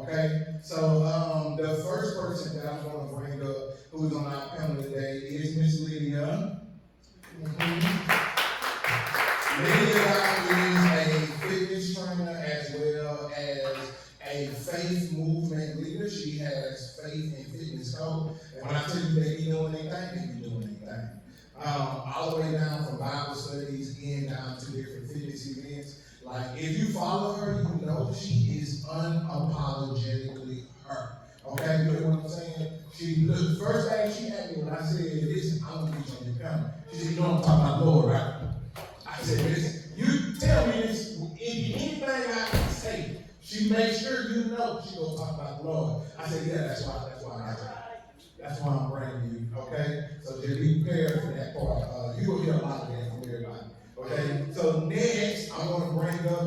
Okay? So the first person that I'm going to bring up who's on our panel today is Miss Lydia. Lydia is a fitness trainer as well as a faith movement leader. She has faith and fitness code. And when I tell you they be doing their thing, they be doing their thing. All the way down from Bible studies and down to different fitness events. Like, if you follow her, you know she is unapologetically her. Okay, you know what I'm saying? The first thing she asked me when I said, listen, I'm going to be on your panel. She said, you know I'm talking about the Lord, right? I said, listen, you tell me this, anything I can say, she makes sure you know she going to talk about the Lord. I said, yeah, that's why I got you. That's why I'm bringing you, okay? So just be prepared for that part. You will hear a lot of that from everybody, okay? So next, I'm going to bring up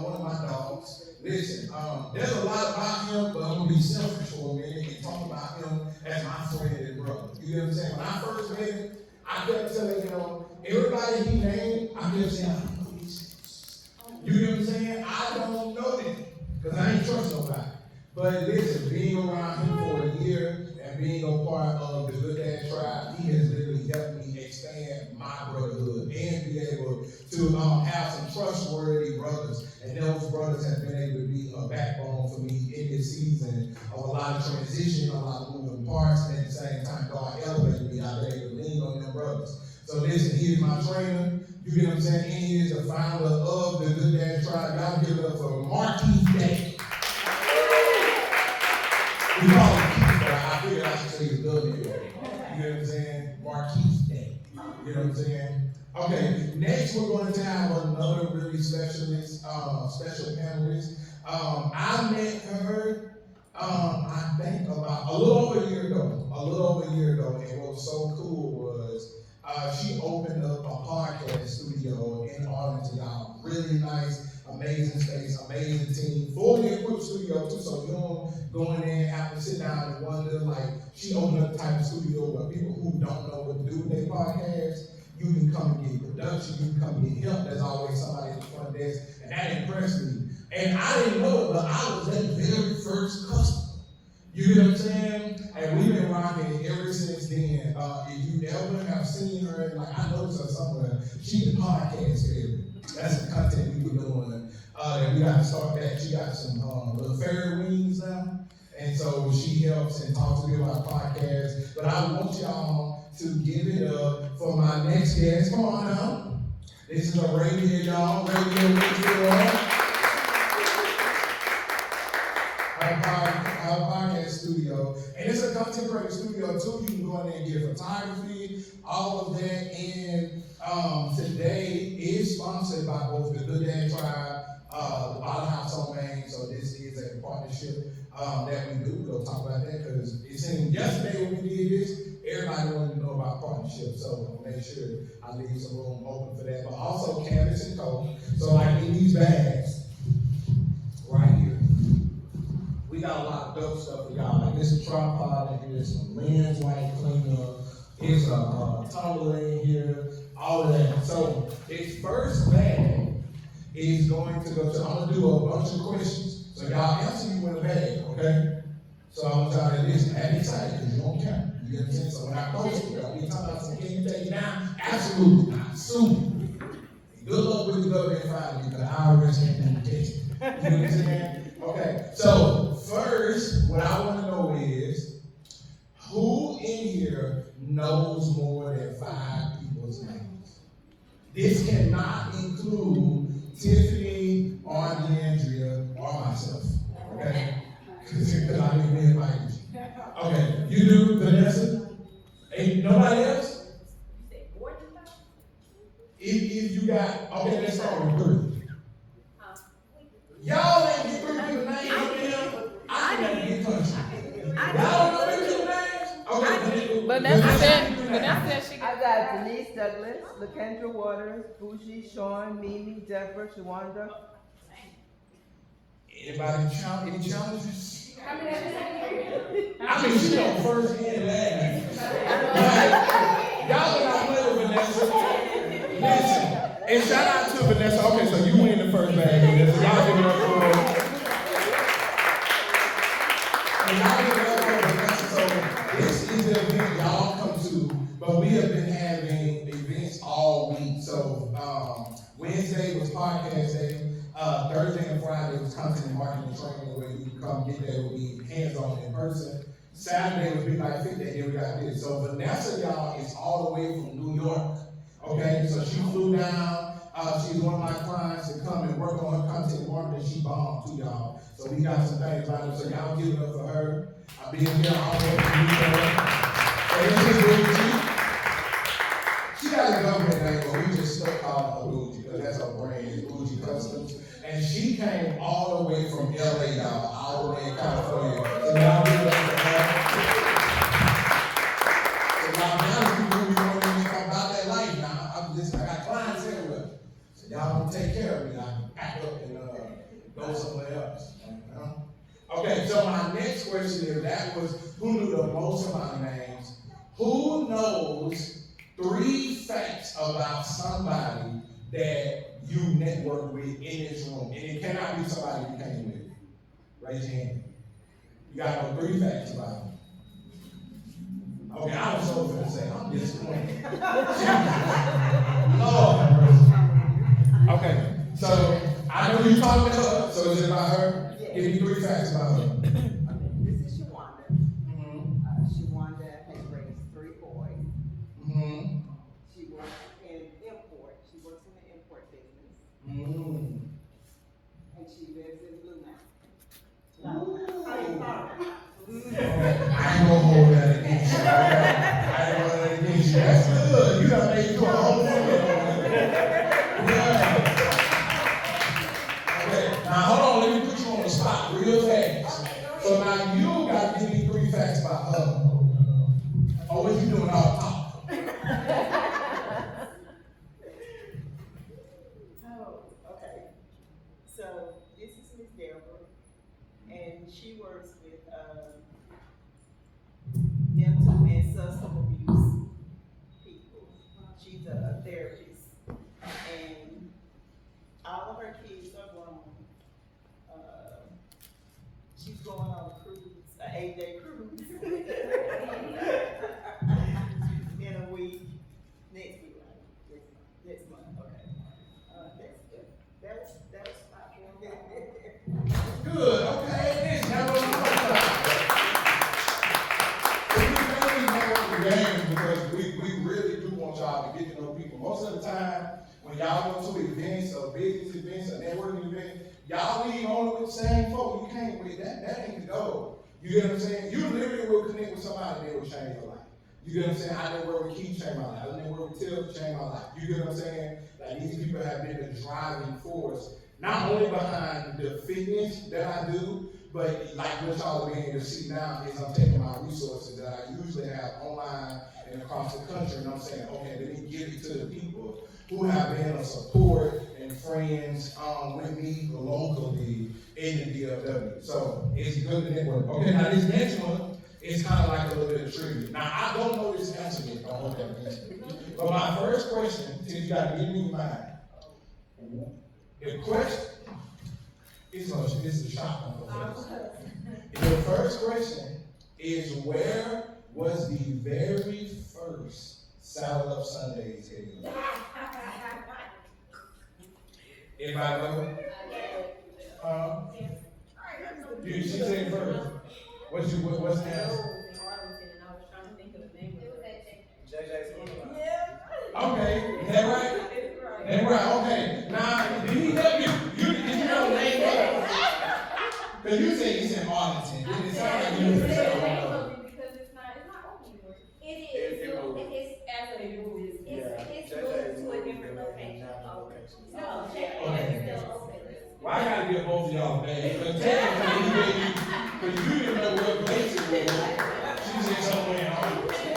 one of my dogs. Listen, there's a lot about him, but I'm going to be selfish for a minute and talk about him as my friend and brother. You know what I'm saying? When I first met him, I kept telling him, everybody he named, I kept saying, I don't know these things. You know what I'm saying? I don't know them, because I ain't trust nobody. But listen, being around him for a year and being a part of the Good Dad Tribe, he has literally helped me expand my brotherhood and be able to have some trustworthy brothers. And those brothers have been able to be a backbone for me in this season of a lot of transition, a lot of moving parts, and at the same time, God elevated me. I've been able to lean on them brothers. So listen, he is my trainer. You get what I'm saying? And he is the founder of the Good Dad Tribe. Y'all give it up for Marquis Day. We call him Keith, but I figured I should say his love name. You know what I'm saying? Marquis Day. You know what I'm saying? Okay, next we're going to have another really special panelist. I met her, I think about a little over a year ago. And what was so cool was she opened up a podcast studio in Arlington, y'all. Really nice, amazing space, amazing team, fully equipped studio too. So you don't go in there and have to sit down and wonder. Like, she opened up the type of studio where people who don't know what to do with their podcast, you can come and get production, you can come and get help. There's always somebody at the front desk, and that impressed me. And I didn't know it, but I was their very first customer. You know what I'm saying? And we've been rocking ever since then. If you ever have seen her, like, I noticed her somewhere, she's a podcast favorite. That's the content we were doing. And we got to start that. She got some little fairy wings now. And so she helps and talks to me about podcasts. But I want y'all to give it up for my next guest. Come on now. This is a radio, y'all. Radio Whitfield. Our podcast studio. And it's a contemporary studio too. You can go in there and get photography, all of that. And today is sponsored by both the Good Dad Tribe, the Bottom House on Main. So this is a partnership that we do. We'll talk about that because it seemed yesterday when we did this, everybody wanted to know about partnerships. So I'll make sure I leave some room open for that. But also Canvas and Co. So like in these bags, right here, we got a lot of dope stuff for y'all. Like, there's a tripod in here, some lens light cleanup, here's a tumbler in here, all of that. So its first bag is going to go to, I'm gonna do a bunch of questions. So y'all answer you in a bag, okay? So I'm gonna try to listen. Add excited because you don't count. You get what I'm saying? So when I post it, we talk about some, can you take it down? Absolutely not. Soon. Good luck with the government filing because the IRS can't do the test. You know what I'm saying? Okay, so first, what I want to know is, who in here knows more than 5 people's names? This cannot include Tiffany or Andrea or myself, okay? Because I didn't invite you. Okay, you do, Vanessa? Ain't nobody else? If you got, okay, let's start with 3. Y'all ain't get 3 people's names up there. I can't get country. Y'all don't know 3 people's names? Okay, Vanessa said she I got Denise Douglas, LaKendra Waters, Bougie, Sean, Mimi, Deborah, Shawanda. Anybody any challenges? I mean, she on first and last. Like, y'all are not playing with Vanessa. Listen. And shout out to Vanessa. Okay, so you win the first bag, Vanessa. Y'all give it up for her. And y'all get that. So this is the event y'all come to, but we have been having events all week. So Wednesday was podcast day. Thursday and Friday was content and marketing training where you can come get there with me hands-on in person. Saturday was BeatLife Fit Day, and we got this. So Vanessa, y'all, is all the way from New York. Okay, so she flew down. She's one of my clients to come and work on her content and marketing. She bombed too, y'all. So we got some things lined up. So y'all give it up for her. I'll be in here all the way from New York. So this is Bougie. She got a government name, but we just stuck calling her Bougie because that's her brand, is Bougie Customs. And she came all the way from LA, y'all, all the way in California. So y'all give it up for her. So y'all now people be wondering if I'm about that life now. I got clients everywhere. So y'all gonna take care of me. I can pack up and go somewhere else. Okay, so my next question is, that was who knew the most of my names? Who knows 3 facts about somebody that you network with in this room? And it cannot be somebody you came with. Raise your hand. You gotta know 3 facts about them. Okay, I was so going to say, I'm disappointed. Lord have mercy. Okay, so I know you talking to her, so is it about her? Yeah. Give me 3 facts about her. This is Shawanda. Shawanda has raised 3 boys. She works in import. She works in the import business. And she lives in Blue Mountain. I ain't gonna hold that against you. I ain't gonna hold that against you. That's good. You done made you a whole woman. Yeah. Okay, now hold on. Let me put you on the spot real fast. So now you got to give me 3 facts about her. Or what you doing all the time? Oh, okay. So this is Miss Deborah, and she works with mental and substance abuse people. She's a therapist, and all of her kids are grown. She's going on a cruise, an 8-day cruise, in a week. Next week, right? Next month. Okay. That's Good, okay. Now what I'm talking about. We games because we really do want y'all to get to know people. Most of the time, when y'all go to events or business events or networking events, y'all leave only with the same folk you came with. That ain't the goal. You get what I'm saying? You literally will connect with somebody that will change your life. You get what I'm saying? I never work with Keith, change my life. I never work with Till, change my life. You get what I'm saying? Like, these people have been the driving force, not only behind the fitness that I do, but like what y'all are being able to see now is I'm taking my resources that I usually have online and across the country, and I'm saying, okay, let me give it to the people who have been a support and friends with me locally in the DFW. So it's good to network. Okay, now this next one is kind of like a little bit of trivia. Now I don't know this answer yet, don't hold that against me. But my first question, since you got to get in your mind, the question is a shock on the face. The first question is, where was the very first Saddle Up Sundays held? Anybody know? She said first. What's the answer? Okay, is that right? That's right, okay. Now, did he help you? Did you know the name of it? Because you said Arlington. Did it sound like you said Arlington? Because it's not open anymore. It is as a rule. It's moved to a different location. No, it's still open. Well, I gotta give both of y'all a bag. Because technically, because you didn't know what place it was. She said somewhere in Arlington.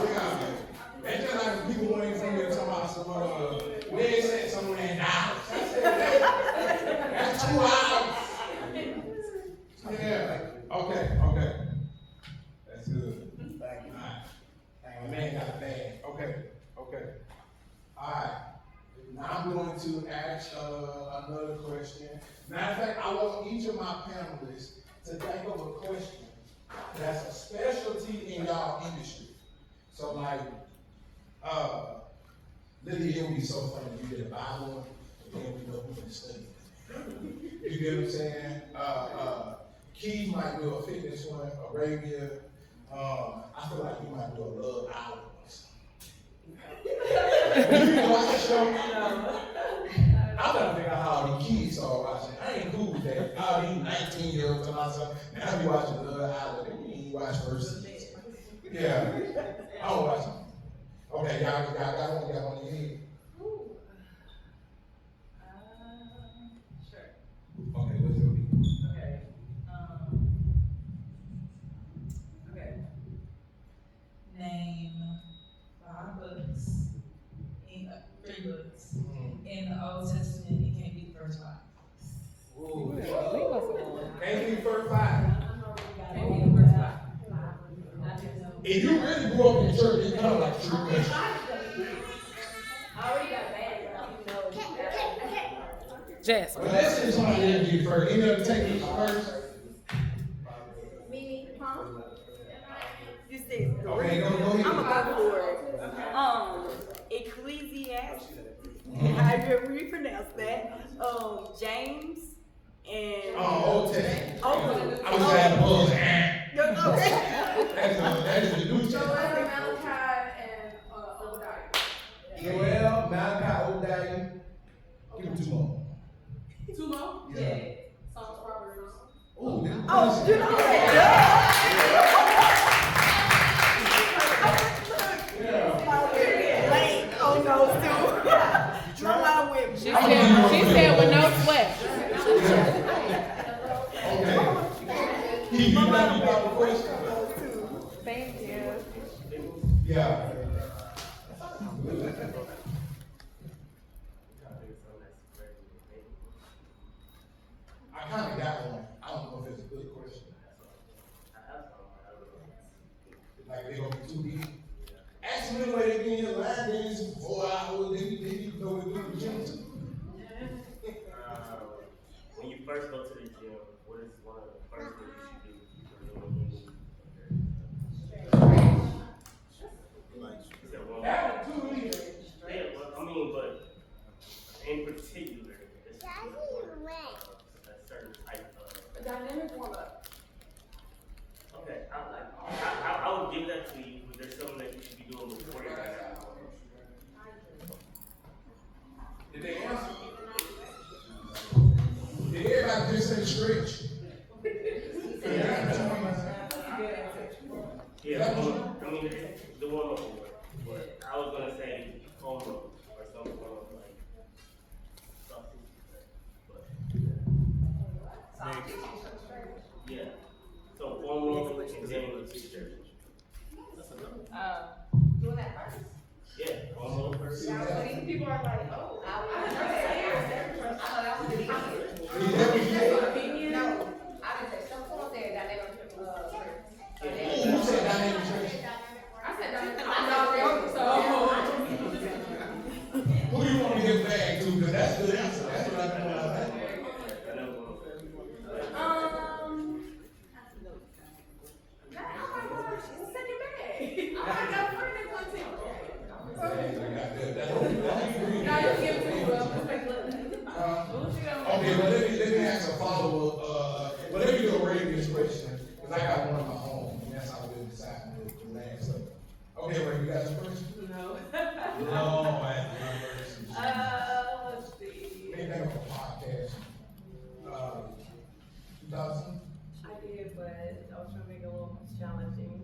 Look out there. That's just like people went in from here talking about where is that? Somewhere in Dallas. I said, that's 2 hours. Yeah. Okay. That's good. Thank you. All right. My man got a bag. Okay. All right. Now I'm going to ask another question. Matter of fact, I want each of my panelists to think of a question that's a specialty in y'all industry. So like, Lydia, it would be so funny if you did a buy one, and then we know who can study. You get what I'm saying? Keith might do a fitness one, Arabia. I feel like you might do a love hour or something. You watch the show? I'm trying to figure out how all these kids are watching. I ain't cool with that. All these 19-year-olds and all that. And I be watching Love Island. You ain't watch first season. Yeah. I don't watch them. Okay, y'all got one in your head. Sure. Okay, what's your beat? Okay. Okay. Name 5 books, in 3 books in the Old Testament. It can't be the first 5. Ooh. Can't be first 5. Can't be the first 5. If you really grew up in church, it's kind of like true question. I already got bad, but Jasper. Well, let's say somebody else get first. Any other take first? Mimi, huh? You said Okay, go ahead. I'm gonna go for it. Ecclesiastes. However you pronounce that. James and Old Testament. oh, I was saying the buzz. okay. That is the new Testament. Malachi, and Obadiah. Joel, Malachi, Obadiah. Give him 2 more. 2 more? Yeah. Psalms, Proverbs. Ooh, them Oh, you know Yeah. late on those two. My mom went. She said with no sweat. Okay. You got the question? Thank you. Yeah. I kind of got one. I don't know if it's a good question. Like they're gonna be too deep. Ask them anyway, they be in your line dance for 4 hours, then you know what to do with gym too. When you first go to the gym, what is one of the first things you should do? That one too easy. Yeah, but, I mean, but in particular, it's a certain type of. Dynamic warm-up. Okay, I would give that to you, but there's something that you should be doing before you guys. Did they answer? Did everybody just say stretch? Yeah, I mean, the warm up, but I was gonna say home run or some form of like something, but yeah. So foam rolling and then with t-shirt. Doing that first. Yeah, foam roll first. So these people are like, oh, I know that was the opinion. No, I didn't say, someone said dynamic, Who said dynamic stretch? I said dynamic, so. Who do you want to give back to? Because that's a good answer. That's what I know. Okay, well, let me ask a follow-up. Well, let me do a radio question, because I got one of my own, and that's how we decide the last of it. Okay, well, you got some questions? No. No, I have no questions. Let's see. Maybe I'm a podcast. 2000? I did, but I was trying to make it a little challenging.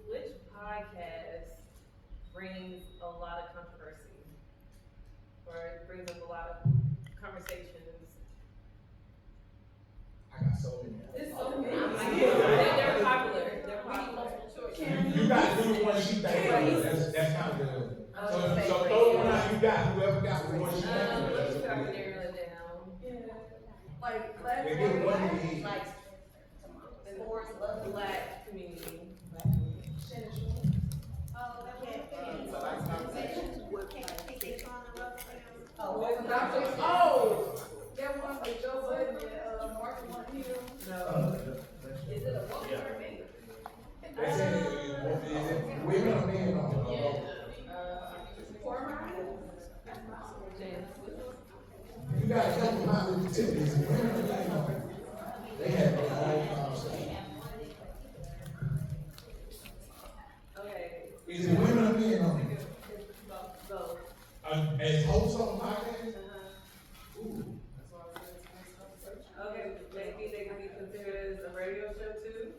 Which podcast brings a lot of controversy, or it brings up a lot of conversations? I got so many. It's so many. They're popular. They're popular. You got to do the one she thinks. That's kind of good. So throw the one out you got, whoever got the one she Let's thinks. try to narrow it down. Like, They get one to eat. like, sports, love, Black community. Oh, that one with Joe Budden and Martin Hill. No. Is it a woman or a man? They said, is it women or men on it? You gotta help them out with the tip. Is it women or men on it? They had their own conversation. Okay. Is it women or men on it? Both. As hosts on the podcast? Ooh. Okay, maybe they can be considered as a radio show too.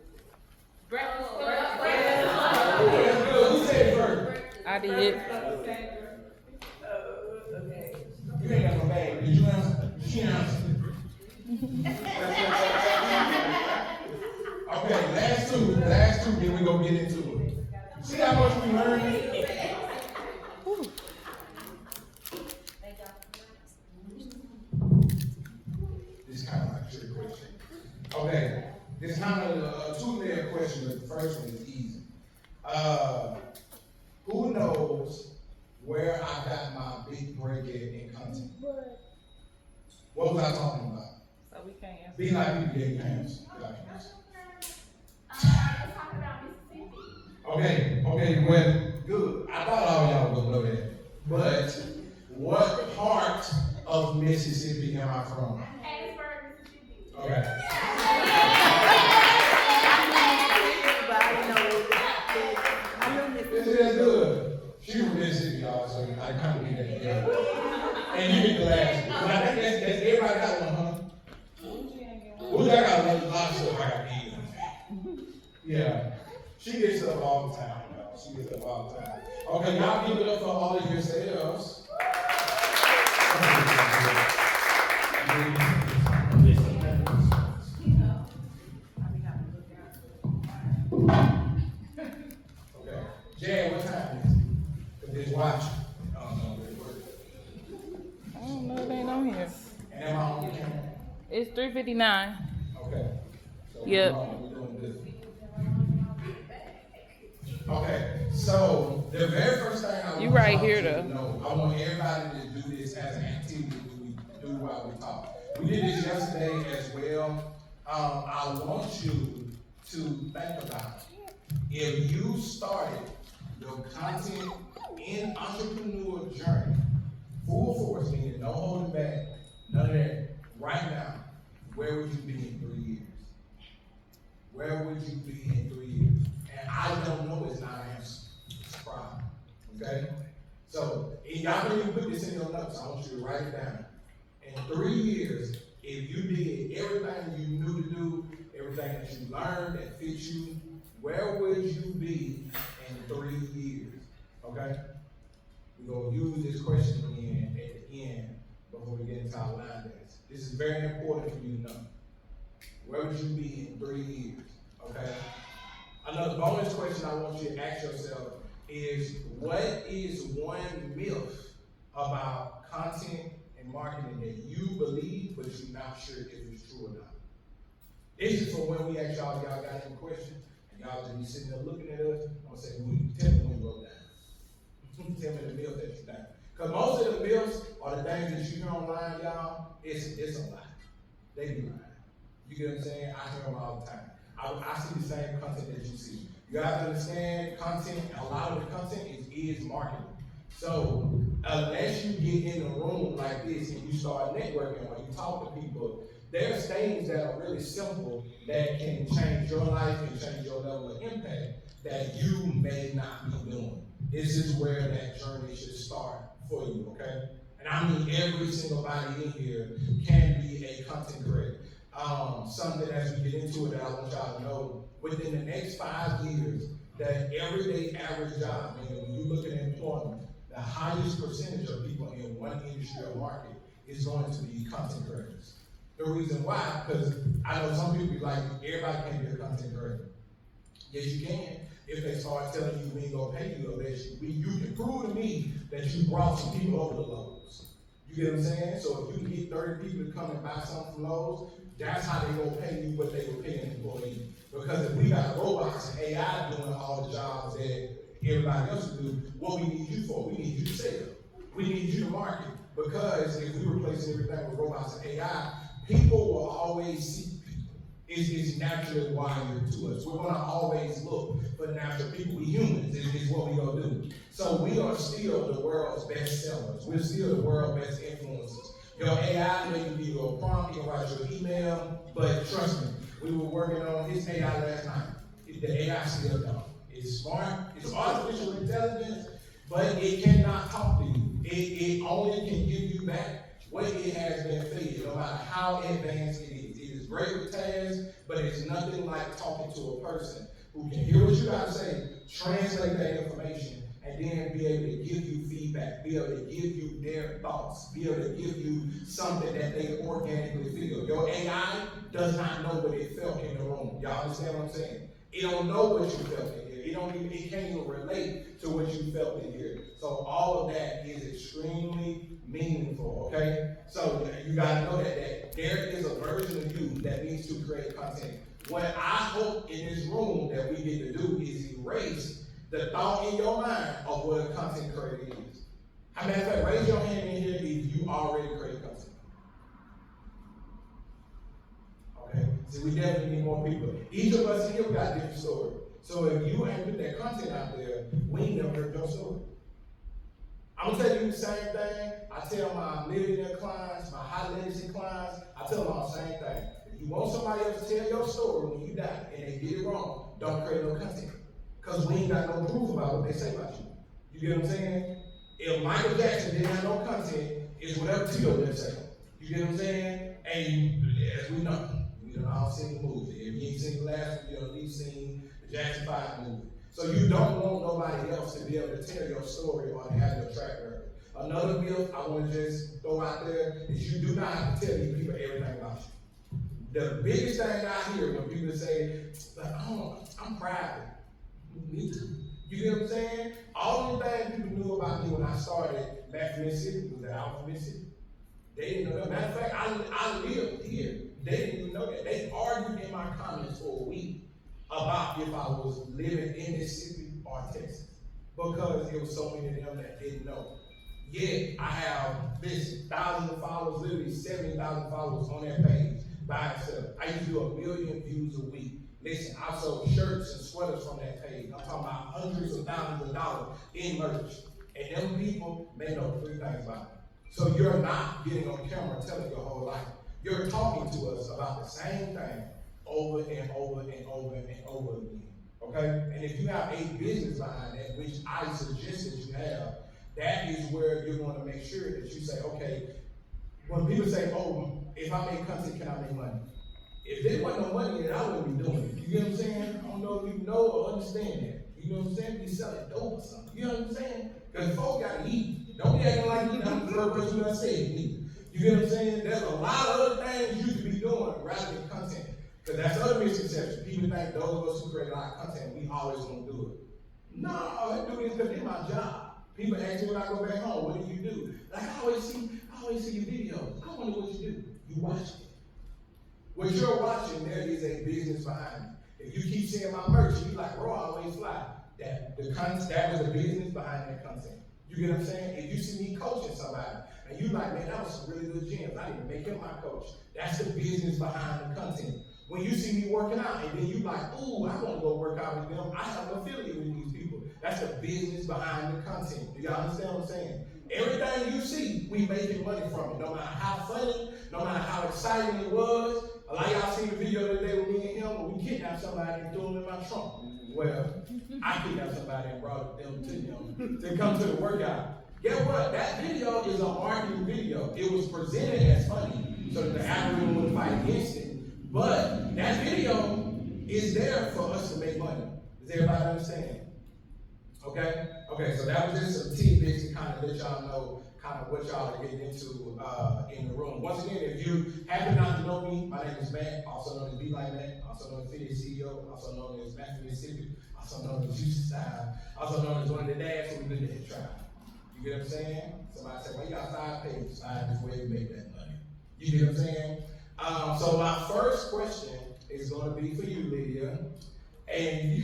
Breakfast Oh, that's good. Who said it first? I did. Okay. You ain't got no bag. Did you answer? She answered. Okay, last two, then we gonna get into it. See how much we learned? This is kind of like a trick question. Okay, this is kind of a two-layer question, but the first one is easy. Who knows where I got my big break in content? What was I talking about? So we can't answer. BeatLife people gave hands. Okay, well, good. I thought all y'all would know that. But what part of Mississippi am I from? Okay. This is good. She from Mississippi, y'all, so I kind of need that together. And you get the last one. I think that's everybody got one, huh? Well, I got a lot of stuff I got to eat. Yeah. She gets up all the time, y'all. She gets up all the time. Okay, y'all give it up for all of yourselves. Okay. Jan, what time is it? Cause this watch. I don't know if it works. I don't know, it ain't on here. And am I on the camera? It's 3:59. Okay. So Yep. we're doing good. Okay, so the very first thing I want You right y'all here, to though. know, I want everybody to do this as an activity that we do while we talk. We did this yesterday as well. I want you to think about it. If you started your content in entrepreneur journey, full force, meaning no holding back, none of that, right now, where would you be in 3 years? Where would you be in 3 years? And I don't know is not an answer. It's a problem. Okay? So, y'all can even put this in your notes. I want you to write it down. In 3 years, if you did everything you knew to do, everything that you learned that fits you, where would you be in 3 years? Okay? We're going to use this question again at the end before we get into our line dance. This is very important for you to know. Where would you be in 3 years? Okay? Another bonus question I want you to ask yourself is, what is one myth about content and marketing that you believe, but you're not sure if it's true or not? This is for when we ask y'all got any questions, and y'all just be sitting there looking at us. I'm gonna say, tell me when you wrote down. Tell me the myth that you think. Because most of the myths are the things that you hear online, y'all, it's a lie. They be lying. You get what I'm saying? I hear them all the time. I see the same content that you see. You have to understand content, and a lot of the content is marketing. So unless you get in a room like this and you start networking or you talk to people, there's things that are really simple that can change your life and change your level of impact that you may not be doing. This is where that journey should start for you, okay? And I mean every single body in here can be a content creator. Something as we get into it that I want y'all to know, within the next 5 years, that everyday average job, meaning when you look at employment, the highest percentage of people in one industry or market is going to be content creators. The reason why, because I know some people be like, everybody can be a content creator. Yes, you can. If they start telling you we ain't gonna pay you, unless you can prove to me that you brought some people over the Lowe's. You get what I'm saying? So if you can get 30 people to come and buy something from Lowe's, that's how they gonna pay you what they were paying an employee. Because if we got robots and AI doing all the jobs that everybody else do, what we need you for? We need you to sell. We need you to market, because if we replace everything with robots and AI, people will always seek people. It's naturally wired to us. We're going to always look for natural people. We humans is what we're going to do. So we are still the world's best sellers. We're still the world's best influencers. Your AI may give you a prompt, you can write your email, but trust me, we were working on his AI last night. The AI still don't. It's smart, it's artificial intelligence, but it cannot talk to you. It only can give you back what it has been fed, no matter how advanced it is. It is great with tasks, but it's nothing like talking to a person who can hear what you got to say, translate that information, and then be able to give you feedback, be able to give you their thoughts, be able to give you something that they organically feel. Your AI does not know what it felt in the room. Y'all understand what I'm saying? It don't know what you felt in here. It can't even relate to what you felt in here. So all of that is extremely meaningful, okay? So you gotta know that there is a version of you that needs to create content. What I hope in this room that we get to do is erase the thought in your mind of what a content creator is. As a matter of fact, raise your hand in here if you already create content. Okay? So we definitely need more people. Each of us here, we got a different story. So if you ain't put that content out there, we ain't never heard your story. I'm gonna tell you the same thing. I tell my millionaire clients, my high legacy clients, I tell them all the same thing. If you want somebody else to tell your story when you die and they did it wrong, don't create no content. Because we ain't got no proof about what they say about you. You get what I'm saying? If Michael Jackson didn't have no content, it's whatever Tito would say. You get what I'm saying? And as we know, we done all seen the movie. If you ain't seen the last one, you done at least seen the Jackson 5 movie. So you don't want nobody else to be able to tell your story or to have your track record. Another myth I want to just throw out there is you do not have to tell these people everything about you. The biggest thing I hear when people say, oh, I'm private. Me too. You get what I'm saying? All the things people knew about me when I started back in Mississippi was that I was from Mississippi. They didn't know that. Matter of fact, I lived here. They didn't even know that. They argued in my comments for a week about if I was living in Mississippi or Texas, because there was so many of them that didn't know. Yet I have this thousands of followers, literally 70,000 followers on that page by itself. I used to do 1 million views a week. Listen, I sold shirts and sweaters from that page. I'm talking about hundreds of thousands of dollars in merch. And them people, they know 3 things about it. So you're not getting on camera telling your whole life. You're talking to us about the same thing over and over and over and over again. Okay? And if you have a business behind that, which I suggest that you have, that is where you're going to make sure that you say, okay, when people say, oh, if I make content, can I make money? If there wasn't no money, then I wouldn't be doing it. You get what I'm saying? I don't know if you know or understand that. You know what I'm saying? Be selling dope or something. You know what I'm saying? Because folks gotta eat. Don't be acting like I'm the first person that said eat. You get what I'm saying? There's a lot of other things you could be doing rather than content. Because that's the other misconception. People think those of us who create a lot of content, we always gonna do it. No, I do this because it's my job. People ask me when I go back home, what do you do? Like I always see your videos. I wonder what you do. You watch it. What you're watching, there is a business behind it. If you keep seeing my merch, you like, bro, I always fly. That was the business behind that content. You get what I'm saying? If you see me coaching somebody, and you like, man, that was some really good gems. I need to make him my coach. That's the business behind the content. When you see me working out, and then you like, ooh, I want to go work out with them. I have an affiliate with these people. That's the business behind the content. Do y'all understand what I'm saying? Everything you see, we making money from it. No matter how funny, no matter how exciting it was. A lot of y'all seen the video the other day with me and him when we kidnapped somebody and threw him in my trunk. Well, I kidnapped somebody and brought them to him to come to the workout. Guess what? That video is a marketing video. It was presented as funny, so that the algorithm would fight against it. But that video is there for us to make money. Does everybody understand? Okay? Okay, so that was just some tidbits to kind of let y'all know kind of what y'all are getting into in the room. Once again, if you happen not to know me, my name is Matt, also known as BeatLife Matt, also known as Fitness CEO, also known as Matt from Mississippi, also known as Juicy Style, also known as one of the dads who we did that tribe. You get what I'm saying? Somebody said, well, you got 5 pages. This way to make that money. You get what I'm saying? So my first question is going to be for you, Lydia. And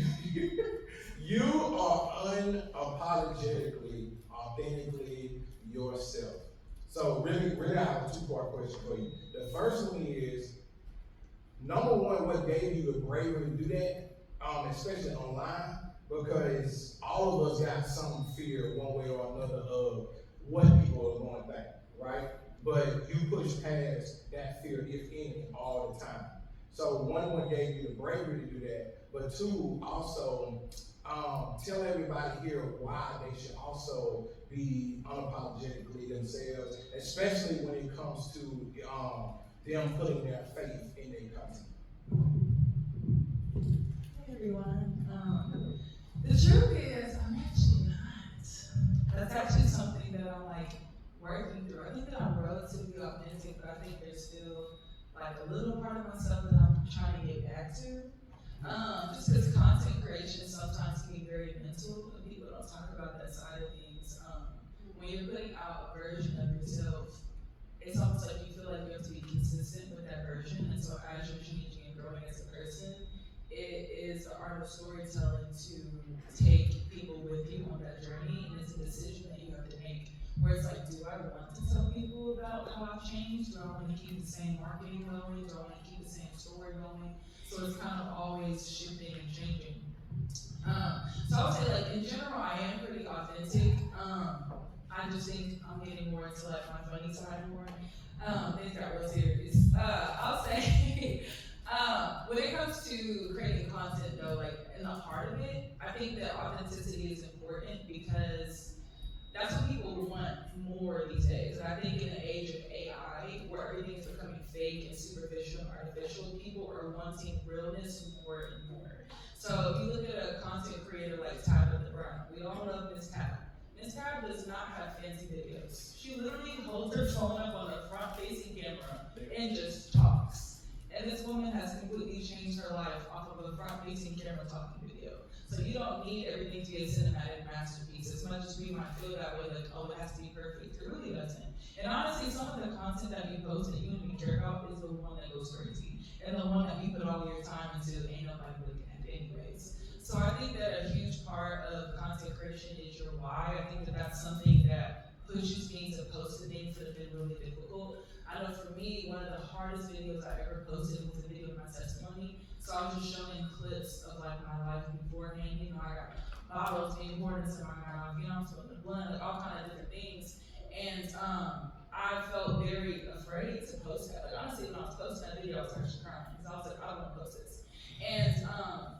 you are unapologetically, authentically yourself. So really, I have a two-part question for you. The first one is, number one, what gave you the bravery to do that, especially online, because all of us got some fear one way or another of what people are going to think, right? But you push past that fear, if any, all the time. So one, what gave you the bravery to do that, but two, also tell everybody here why they should also be unapologetically themselves, especially when it comes to them putting their faith in their content. Hey everyone. The truth is, I'm actually not. That's actually something that I'm like working through. I think that I'm relatively authentic, but I think there's still like a little part of myself that I'm trying to get back to. Just because content creation sometimes can be very mental, and people don't talk about that side of things. When you're putting out a version of yourself, it's almost like you feel like you have to be consistent with that version, and so as you're changing and growing as a person, it is the art of storytelling to take people with you on that journey, and it's a decision that you have to make. Where it's like, do I want to tell people about how I've changed? Do I want to keep the same marketing going? Do I want to keep the same story going? So it's kind of always shifting and changing. So I would say, like, in general, I am pretty authentic. I just think I'm getting more into like my funny side more. Things got real serious. I'll say, when it comes to creating content though, like in the heart of it, I think that authenticity is important because that's what people want more these days. And I think in the age of AI, where everything is becoming fake and superficial and artificial, people are wanting realness more and more. So if you look at a content creator like Tabitha Brown, we all love Miss Tab. Miss Tab does not have fancy videos. She literally holds her phone up on a front-facing camera and just talks. And this woman has completely changed her life off of a front-facing camera talking video. So you don't need everything to be a cinematic masterpiece. As much as we might feel that way, like, oh, it has to be perfect, it really doesn't. And honestly, some of the content that you post that you don't even care about is the one that goes crazy. And the one that you put all your time into, ain't nobody looking at it anyways. So I think that a huge part of content creation is your why. I think that that's something that pushes me to post the things that have been really difficult. I know for me, one of the hardest videos I ever posted was a video of my testimony. So I was just showing clips of like my life beforehand. You know, I got bottles being poured into my mouth, you know, I'm smoking blunt, like all kind of different things. And I felt very afraid to post that. Like honestly, when I was posting that video, I was actually crying because I was like, I don't want to post this. And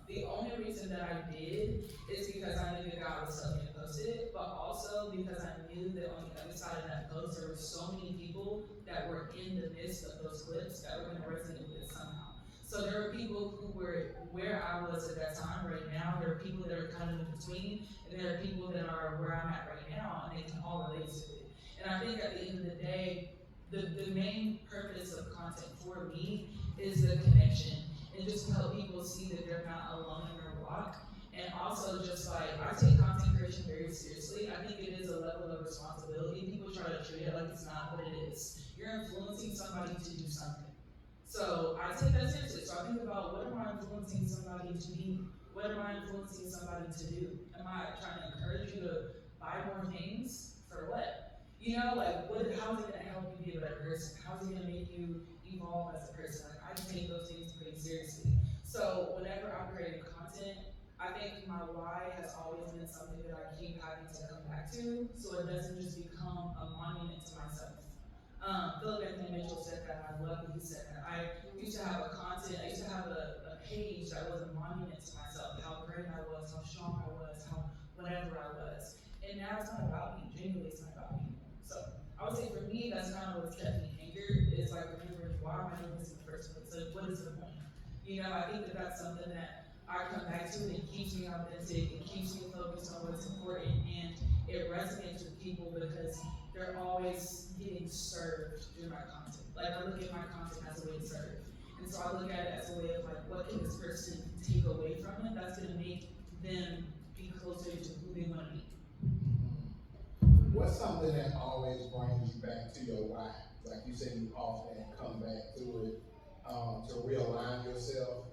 the only reason that I did is because I knew that God was telling me to post it, but also because I knew that on the other side of that post, there were so many people that were in the midst of those clips that were going to resonate with it somehow. So there were people who were where I was at that time right now. There are people that are kind of in between, and there are people that are where I'm at right now, and they can all relate to it. And I think at the end of the day, the main purpose of content for me is the connection, and just to help people see that they're not alone in their walk. And also just like, I take content creation very seriously. I think it is a level of responsibility. People try to treat it like it's not what it is. You're influencing somebody to do something. So I take that seriously. So I think about, what am I influencing somebody to be? What am I influencing somebody to do? Am I trying to encourage you to buy more things? For what? You know, like, how is it going to help you be a better person? How is it going to make you evolve as a person? Like, I take those things pretty seriously. So whenever I'm creating content, I think my why has always been something that I keep having to come back to, so it doesn't just become a monument to myself. Philip Anthony Mitchell said that, and I love that he said that. I used to have a page that was a monument to myself, how great I was, how strong I was, how whatever I was. And now it's not about me, genuinely it's not about me. So I would say for me, that's kind of what's kept me anchored, is like remembering, why am I doing this in the first place? Like, what is the point? You know, I think that that's something that I come back to, and it keeps me authentic, it keeps me focused on what's important, and it resonates with people because they're always getting served through my content. Like, I look at my content as a way to serve. And so I look at it as a way of like, what can this person take away from it that's gonna make them be closer to who they wanna be? What's something that always brings you back to your why? Like you said, you often come back to it to realign yourself.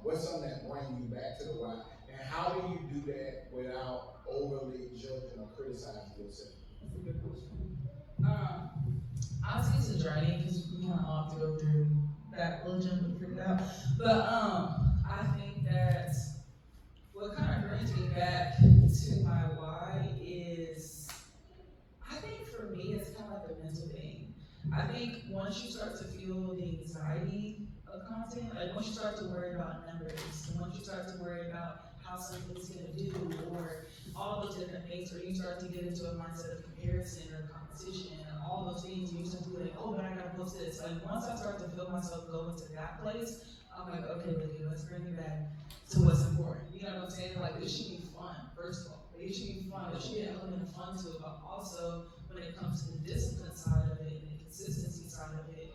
What's something that brings you back to the why? And how do you do that without overly judging or criticizing yourself? That's a good question. Honestly, it's a journey because we kind of all have to go through that little jump and figure it out. But I think that what kind of brings me back to my why is, I think for me, it's kind of like a mental thing. I think once you start to feel the anxiety of content, like once you start to worry about numbers, and once you start to worry about how something's gonna do, or all those different things, or you start to get into a mindset of comparison or competition, and all those things, you start to be like, oh, but I gotta post this. Like once I start to feel myself go into that place, I'm like, okay, Lydia, let's bring it back to what's important. You know what I'm saying? Like it should be fun, first of all. Like, it should be fun. There should be an element of fun to it, but also when it comes to the discipline side of it and the consistency side of it,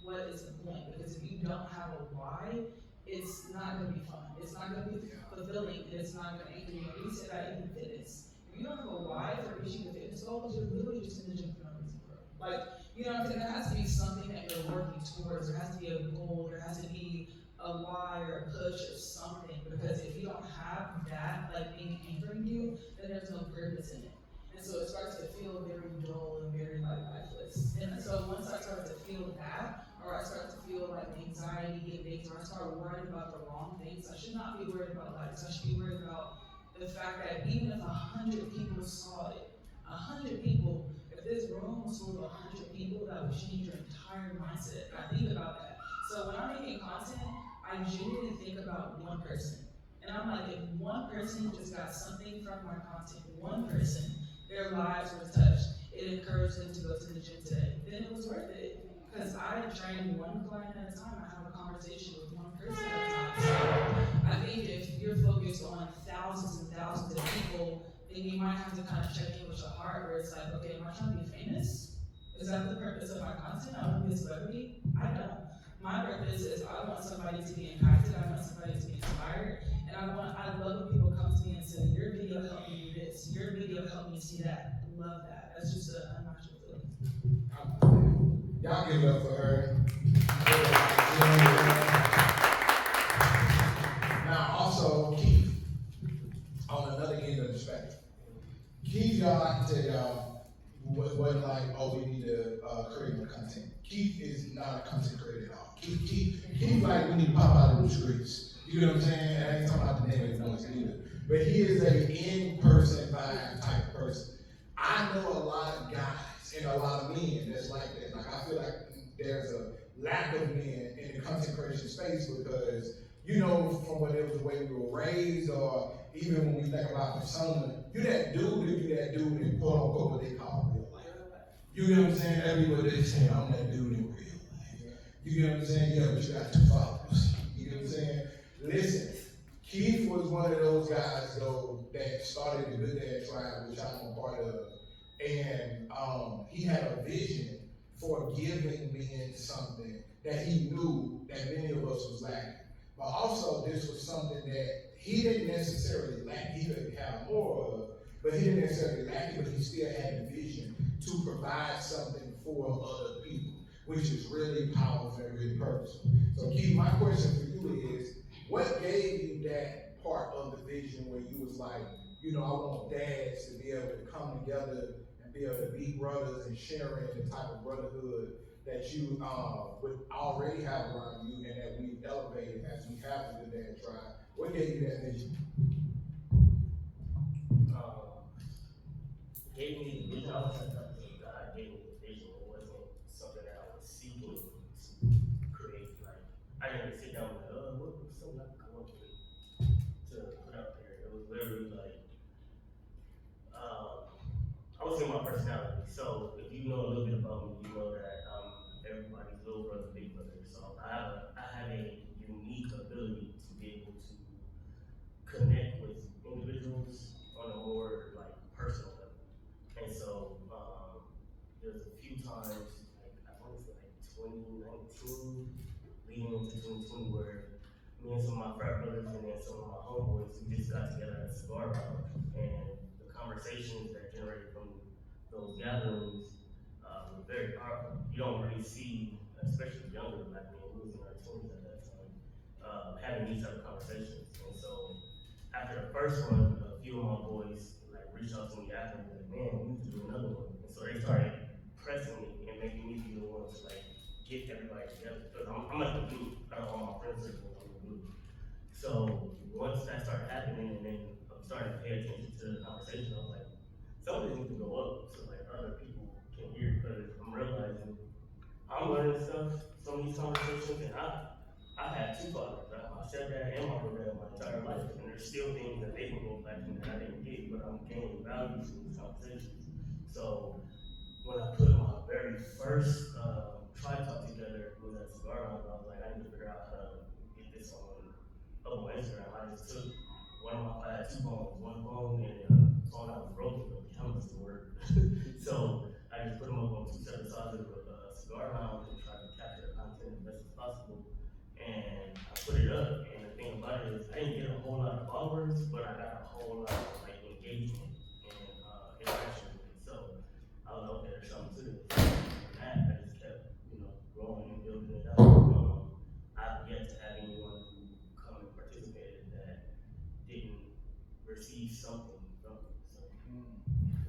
what is the point? Because if you don't have a why, it's not going to be fun. It's not going to be fulfilling. It's not going to anchor you. We say that even fitness. If you don't have a why for reaching the fitness goals, you're literally just in the gym for no reason, bro. Like, you know what I'm saying? There has to be something that you're working towards. There has to be a goal. There has to be a why or a push or something. Because if you don't have that, like being anchoring you, then there's no purpose in it. And so it starts to feel very dull and very like lifeless. And so once I start to feel that, or I start to feel like anxiety and things, or I start worrying about the wrong things, I should not be worried about likes. I should be worried about the fact that even if 100 people saw it, 100 people, if this room was full of 100 people, that would change your entire mindset. I think about that. So when I'm making content, I genuinely think about one person. And I'm like, if one person just got something from my content, one person, their lives were touched, it encouraged them to go to the gym today, then it was worth it. Because I train one client at a time, I have a conversation with one person at a time. So I think if you're focused on thousands and thousands of people, then you might have to kind of check in with your heart where it's like, okay, am I trying to be famous? Is that the purpose of my content? I want to be a celebrity? I don't. My purpose is I want somebody to be impacted, I want somebody to be inspired, and I love when people come to me and say, your video helped me do this, your video helped me see that. I love that. That's just an unnatural feeling. Y'all give it up for her. Now, also, Keith, on another end of the spectrum. Keith, y'all, I can tell y'all, wasn't like, oh, we need to create more content. Keith is not a content creator at all. Keith like, we need to pop out of the streets. You know what I'm saying? I ain't talking about the negative noise either. But he is an in-person vibe type person. I know a lot of guys and a lot of men that's like that. Like, I feel like there's a lack of men in the content creation space because, you know, from whatever the way we were raised, or even when we think about persona, you that dude in quote unquote what they call real life. You know what I'm saying? That'd be what they say, I'm that dude in real life. You know what I'm saying? Yeah, but you got 2 followers. You know what I'm saying? Listen, Keith was one of those guys though that started the Good Dad Tribe, which I'm a part of. And he had a vision for giving men something that he knew that many of us was lacking. But also this was something that he didn't necessarily lack. He could have more of, but he didn't necessarily lack it, but he still had a vision to provide something for other people, which is really powerful and really purposeful. So Keith, my question for you is, what gave you that part of the vision where you was like, you know, I want dads to be able to come together and be able to be brothers and sharing the type of brotherhood that you would already have around you and that we've elevated as we have the Good Dad Tribe. What gave you that vision? Gave me the vision. I was like, God gave me the vision. It wasn't something that I was seeking to create. Like, I didn't sit down and like, what's something I can come up with to put out there. It was literally like, I would say my personality. So if you know a little bit about me, you know that everybody's little brother, big brother. So I have a unique ability to be able to connect with individuals on a more like personal level. And so there's a few times, like I want to say like 2019, leading into 2020, where me and some of my frat brothers and then some of my homeboys, we just got together at a cigar bar, and the conversations that generated from those gatherings were very powerful. You don't really see, especially younger black men, we was in our 20s at that time, having these type of conversations. And so after the first one, a few of my boys like reached out to me after and like, man, we need to do another one. they started pressing me and making me be the one to like get everybody together. Because I'm like the glue. Out of all my friends circle, I'm the glue. So once that started happening, and then I'm starting to pay attention to the conversation, I was like, some of this needs to go up so like other people can hear, because I'm realizing I'm learning stuff, some of these conversations, and I had two fathers, right? My stepdad and my brother my entire life, and there's still things that they can go back and that I didn't get, but I'm gaining value from these conversations. So when I put my very first tri-talk together with that cigar round, I was like, I need to figure out how to get this up on Instagram. I just took I had two phones, one phone and a phone that was broken, but the camera still worked. So I just put them up on two separate sides of a cigar round and tried to capture the content as best as possible. And I put it up, and the thing about it is I didn't get a whole lot of followers, but I got a whole lot of like engagement and interaction with it. So I was like, okay, there's something to this. And that I just kept, growing and building it out. I've yet to have anyone who come and participated that didn't receive something from it. So.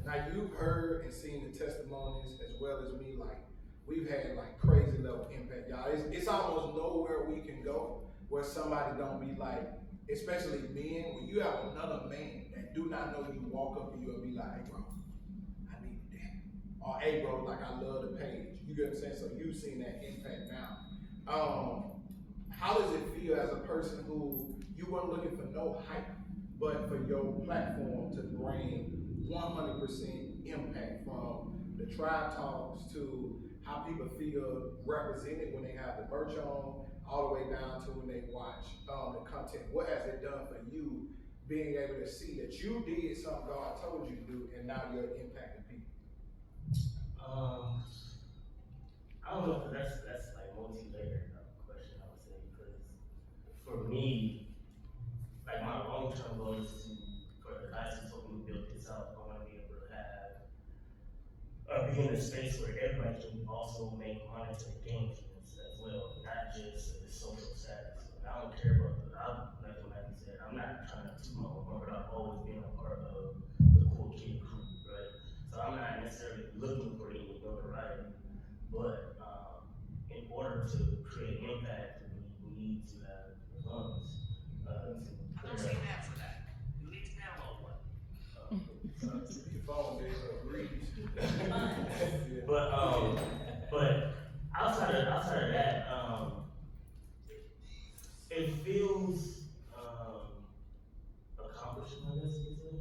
Now you've heard and seen the testimonies as well as me. Like we've had like crazy level impact, y'all. It's almost nowhere we can go where somebody don't be like, especially men. When you have another man that do not know you, walk up to you and be like, "Hey, bro, I need that," or "Hey, bro, like I love the page." You get what I'm saying? So you've seen that impact now. How does it feel as a person who you weren't looking for no hype, but for your platform to bring 100% impact from the tribe talks to how people feel represented when they have the merch on, all the way down to when they watch the content? What has it done for you being able to see that you did something God told you to do and now you're impacting people? I don't know if that's like multi-layered question, I would say, because for me, like my long-term goal is for the guys who told me to build this out, I want to be able to be in a space where everybody can also make monetary gains from this as well, not just the social status. Like, I don't care about like you said, I'm not trying to toot my own horn, but I've always been a part of the cool kid crew, right? So I'm not necessarily looking for any notoriety, but in order to create impact, we need to have funds. I don't see an app for that. You need to download one. Your phone is agrees. But outside of that, it feels accomplishing, I guess you could say.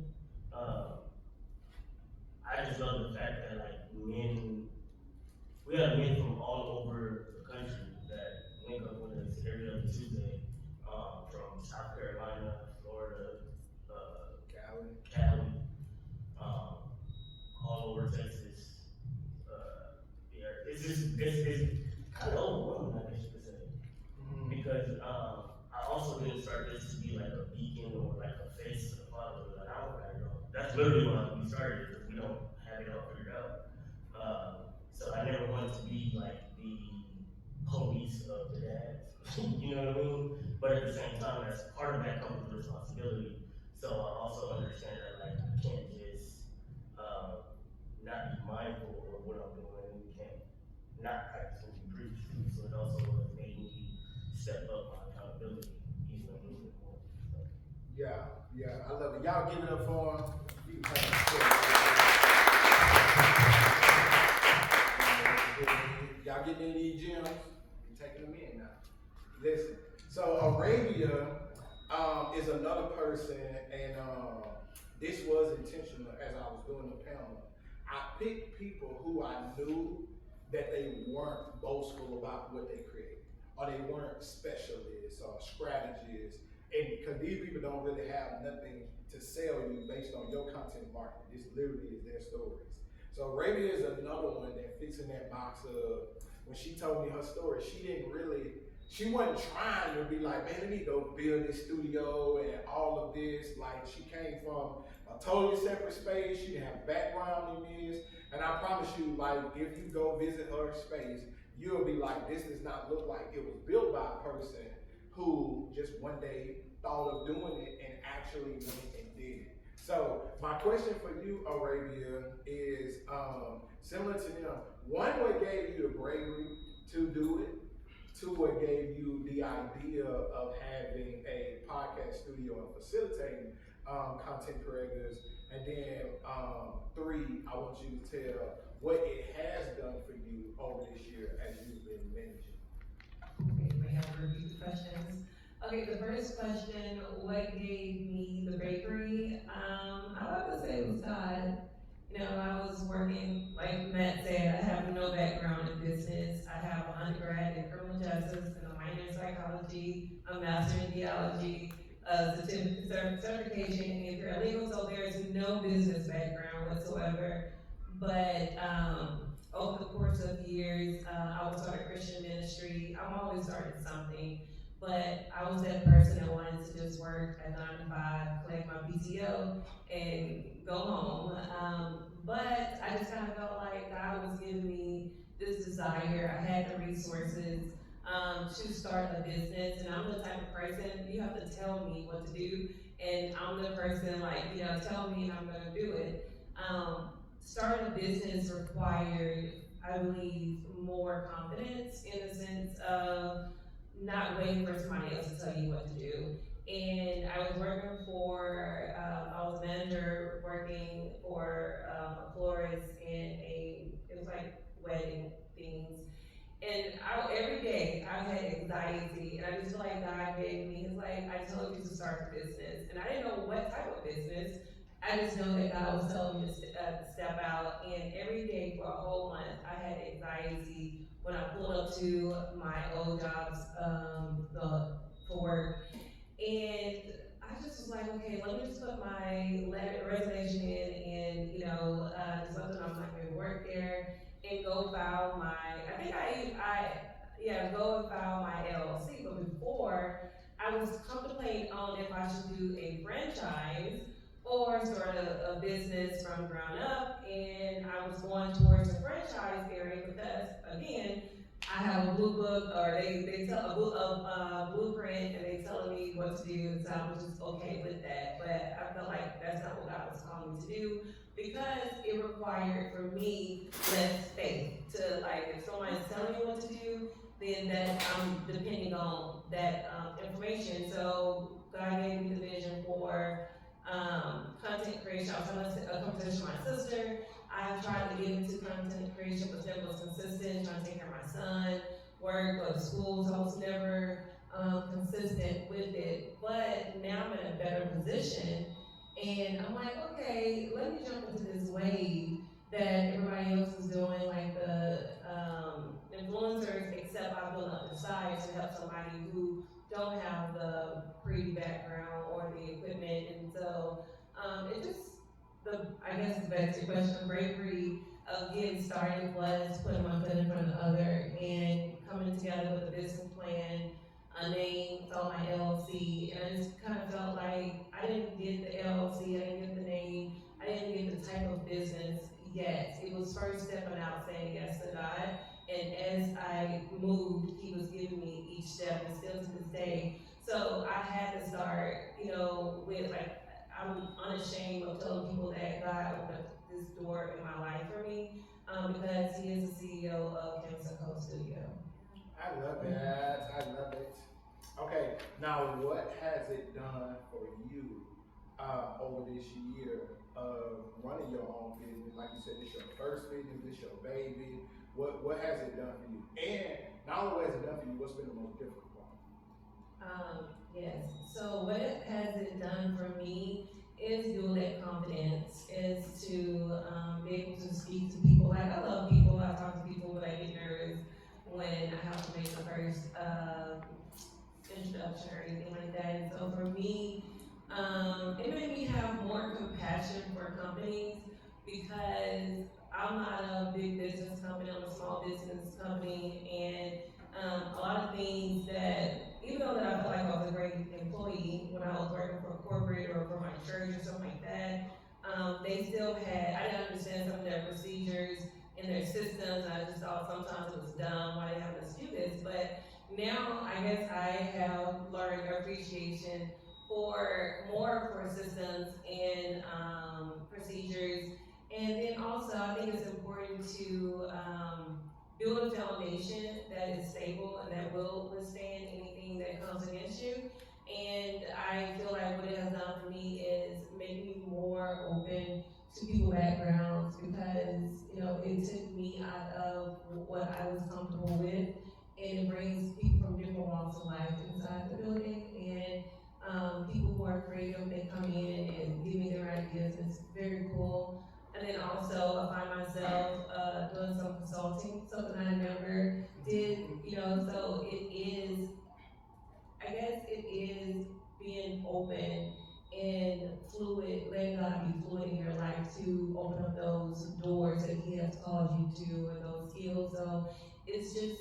I just love the fact that we have men from all over the country that link up with us every other Tuesday, from South Carolina, Florida, Cali, all over Texas. It's kind of overwhelming, I guess you could say, because I also didn't start this to be like a beacon or like a face to the fatherhood. Like, I don't got it all. That's literally why we started, because we don't have it all figured out. So I never wanted to be like the police of the dads. You know what I mean? But at the same time, as part of that comes with responsibility. So I also understand that like I can't just not be mindful of what I'm doing, and we can't not practice what we preach. So it also has made me step up my accountability even a little bit more. So. Yeah, I love it. Y'all give it up for him. Y'all getting in these gyms? You're taking them in now. Listen, so Arabia is another person, and this was intentional as I was doing the panel. I picked people who I knew that they weren't boastful about what they created, or they weren't specialists or strategists, and because these people don't really have nothing to sell you based on your content marketing. This literally is their stories. So Arabia is another one that fits in that box of, when she told me her story, she wasn't trying to be like, man, let me go build this studio and all of this. Like, she came from a totally separate space. She didn't have a background in this. And I promise you, like, if you go visit her space, you'll be like, this does not look like it was built by a person who just one day thought of doing it and actually went and did it. So my question for you, Arabia, is similar to them. One, what gave you the bravery to do it? Two, what gave you the idea of having a podcast studio and facilitating content creators? And then three, I want you to tell what it has done for you over this year as you've been managing. Okay, may I have to repeat the questions? Okay, the first question, what gave me the bakery? I would say it was God. You know, I was working, like Matt said, I have no background in business. I have an undergrad in criminal justice and a minor in psychology, a master in theology, a certification in paralegal, so there's no business background whatsoever. But over the course of years, I was started Christian ministry. I'm always starting something, but I was that person that wanted to just work at 9 to 5, collect my PTO, and go home. But I just kind of felt like God was giving me this desire. I had the resources to start a business, and I'm the type of person, you have to tell me what to do, and I'm the person like, you know, tell me and I'm gonna do it. Starting a business required, I believe, more confidence in the sense of not waiting for somebody else to tell you what to do. And I was working for, I was manager working for a florist in it was like wedding things. And every day I had anxiety, and I just feel like God gave me, He's like, I told you to start a business. And I didn't know what type of business. I just know that God was telling me to step out, and every day for a whole month, I had anxiety when I pulled up to my old jobs for work. And I just was like, okay, let me just put my resignation in, and you know, just let them know I'm not going to work there, and go file my. I think go and file my LLC. But before, I was contemplating on if I should do a franchise or start a business from ground up, and I was going towards the franchise area because, again, I have a blue book, or they tell a blueprint, and they telling me what to do, so I was just okay with that. But I felt like that's not what God was calling me to do, because it required for me less faith to, like, if someone's telling me what to do, then that I'm depending on that information. So God gave me the vision for content creation. I was having a conversation with my sister. I've tried to get into content creation, but never was consistent, trying to take care of my son, work, go to school, so I was never consistent with it. But now I'm in a better position, and I'm like, okay, let me jump into this wave that everybody else is doing, like the influencers, except I built up the side to help somebody who don't have the pretty background or the equipment. And so it just, I guess it's back to your question, bravery of getting started was putting my foot in front of the other and coming together with a business plan, a name, so my LLC, and I just kind of felt like I didn't get the LLC, I didn't get the name, I didn't get the type of business yet. It was first stepping out, saying yes to God, and as I moved, He was giving me each step, and still to this day. So I had to start, you know, with like, I'm unashamed of telling people that God opened this door in my life for me, because He is the CEO of Cancer Co Studio. I love that. I love it. Okay, now what has it done for you over this year of running your own business? Like you said, this your first business, this your baby. What has it done for you? And not only what has it done for you, what's been the most difficult part? Yes. So what has it done for me is build that confidence, is to be able to speak to people. Like, I love people, I talk to people, but I get nervous when I have to make the first introduction or anything like that. And so for me, it made me have more compassion for companies, because I'm not a big business company, I'm a small business company, and a lot of things that, even though that I felt like I was a great employee when I was working for a corporate or for my church or something like that, they still had, I didn't understand some of their procedures and their systems. I just thought sometimes it was dumb, why they having us do this. But now I guess I have learned appreciation for systems and procedures. And then also, I think it's important to build a foundation that is stable and that will withstand anything that comes against you. And I feel like what it has done for me is make me more open to people's backgrounds because, it took me out of what I was comfortable with, and it brings people from different walks of life inside the building. And people who are creative, they come in and give me their ideas. It's very cool. And then also, I find myself doing some consulting, something I never did, so it is, I guess it is being open and fluid, letting God be fluid in your life to open up those doors that He has called you to, or those skills. So it's just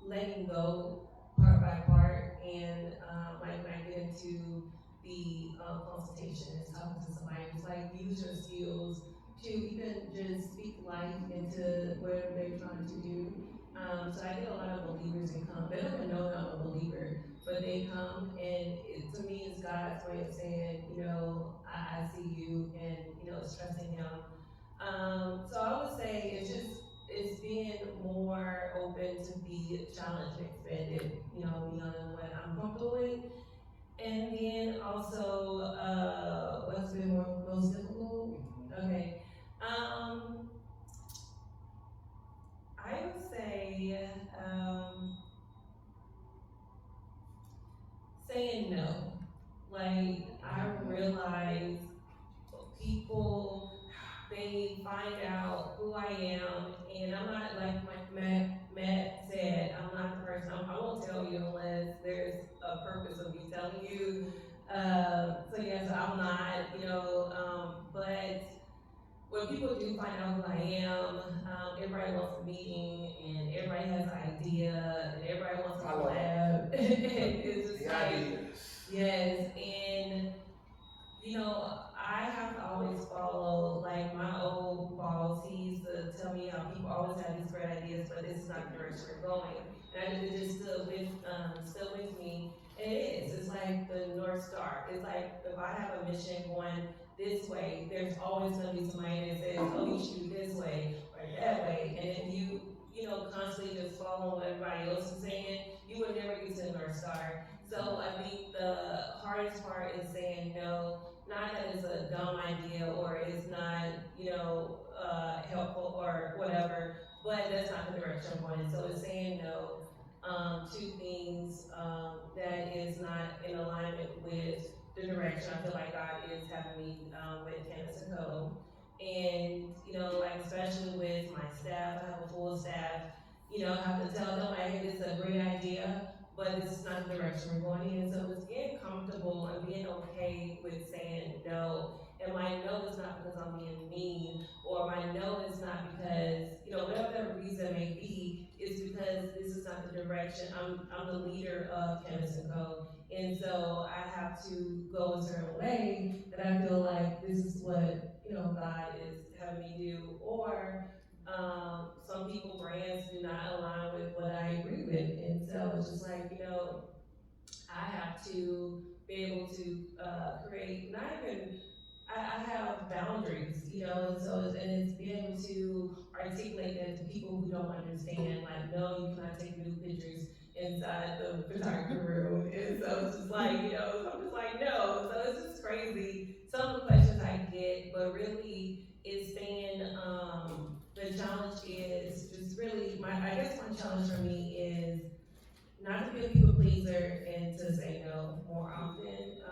letting go part by part. And like when I get into the consultation and talking to somebody, it's like use your skills to even just speak life into whatever they're trying to do. So I get a lot of believers that come. They don't even know that I'm a believer, but they come, and to me, it's God's way of saying, I see you, and it's trusting Him. So I would say it's being more open to be challenged and expanded, beyond what I'm comfortable with. And then also, what's been most difficult? Okay. I would say saying no. Like, I realize people, they find out who I am, and I'm not like Matt said, I'm not the person, I won't tell you unless there's a purpose of me telling you. So yes, I'm not, but when people do find out who I am, everybody wants a meeting, and everybody has an idea, and everybody wants to collab. It's just like, yes, and I have to always follow, like, my old boss. He used to tell me how people always have these great ideas, but this is not the direction we're going. And it just stood with me. And it is. It's like the North Star. It's like if I have a mission going this way, there's always going to be somebody that says, oh, you should do this way or that way. And if you, constantly just follow what everybody else is saying, you would never get to the North Star. So I think the hardest part is saying no. Not that it's a dumb idea or it's not, helpful or whatever, but that's not the direction I'm going in. So it's saying no to things that is not in alignment with the direction I feel like God is having me with Canvas and Co. And, like especially with my staff, I have a full staff, I have to tell them, like, hey, this is a great idea, but this is not the direction we're going in. So it's getting comfortable and being okay with saying no. And my no is not because I'm being mean, or my no is not because, whatever the reason may be, it's because this is not the direction. I'm the leader of Canvas and Co. And so I have to go a certain way that I feel like this is what, God is having me do. Or some people brands do not align with what I agree with. And so it's just like, I have to be able to create, not even, I have boundaries, and so it's being able to articulate that to people who don't understand, like, no, you cannot take new pictures inside the photography room. And so it's just like, so I'm just like, no. So it's just crazy. Some of the questions I get, but really it's saying, the challenge is just really, I guess my challenge for me is not to be a people pleaser and to say no more often,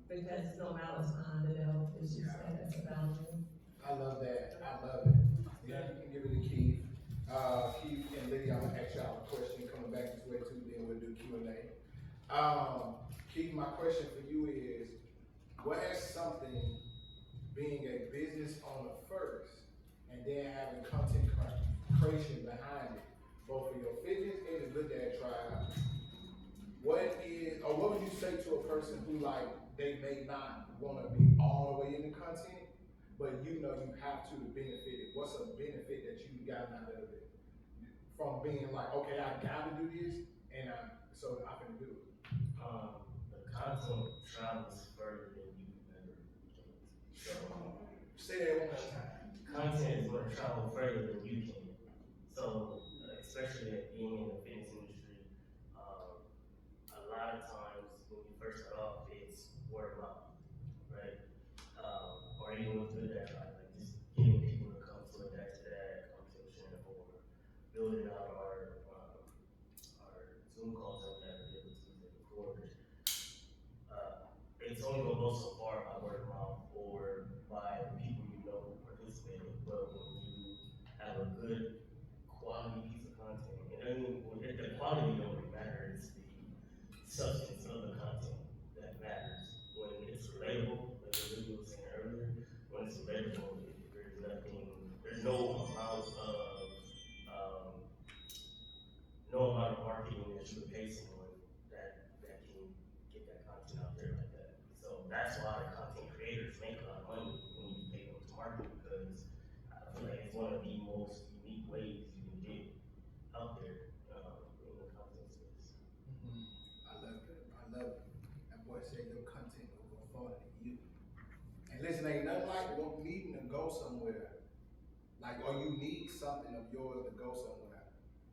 because no malice behind the no. It's just like that's a boundary. I love that. I love it. Yeah, you can give it to Keith. Keith and Lydia, I'm gonna ask y'all a question coming back this way too. Then we'll do Q&A. Keith, my question for you is, what has something being a business owner first and then having content creation behind it, both for your fitness and the Good Dad Tribe, what would you say to a person who, like, they may not want to be all the way in the content, but you have to benefit it? What's a benefit that you got out of it? From being like, okay, I gotta do this, and so I can do it. The content travels further than you ever can. So, say that one more time. content is going to travel further than you can. So, especially at being in the fitness industry, a lot of times when you first start off, it's word of mouth, right? Or even with good at like just getting people to come to a that conversation, or building out our Zoom calls that we have every Tuesday before. It's only going to go so far by word of mouth or by the people you know who participated. But when you have a good quality piece of content, the quality don't really matter, it's the substance of the content that matters. When it's relatable, like Lydia was saying earlier, when it's relatable, there's no amount of marketing that you would pay someone that can get that content out there like that. So that's why content creators make a lot of money when you pay them to market, because I feel like it's one of the most unique ways you can get out there in the content space. I love it. That boy said your content will go farther than you. And listen, ain't nothing like needing to go somewhere. Like, or you need something of yours to go somewhere,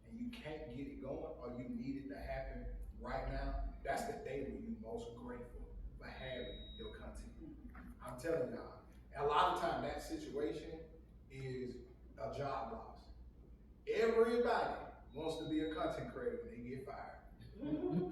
and you can't get it going, or you need it to happen right now. That's the day when you're most grateful for having your content. I'm telling y'all, a lot of time that situation is a job loss. Everybody wants to be a content creator when they get fired.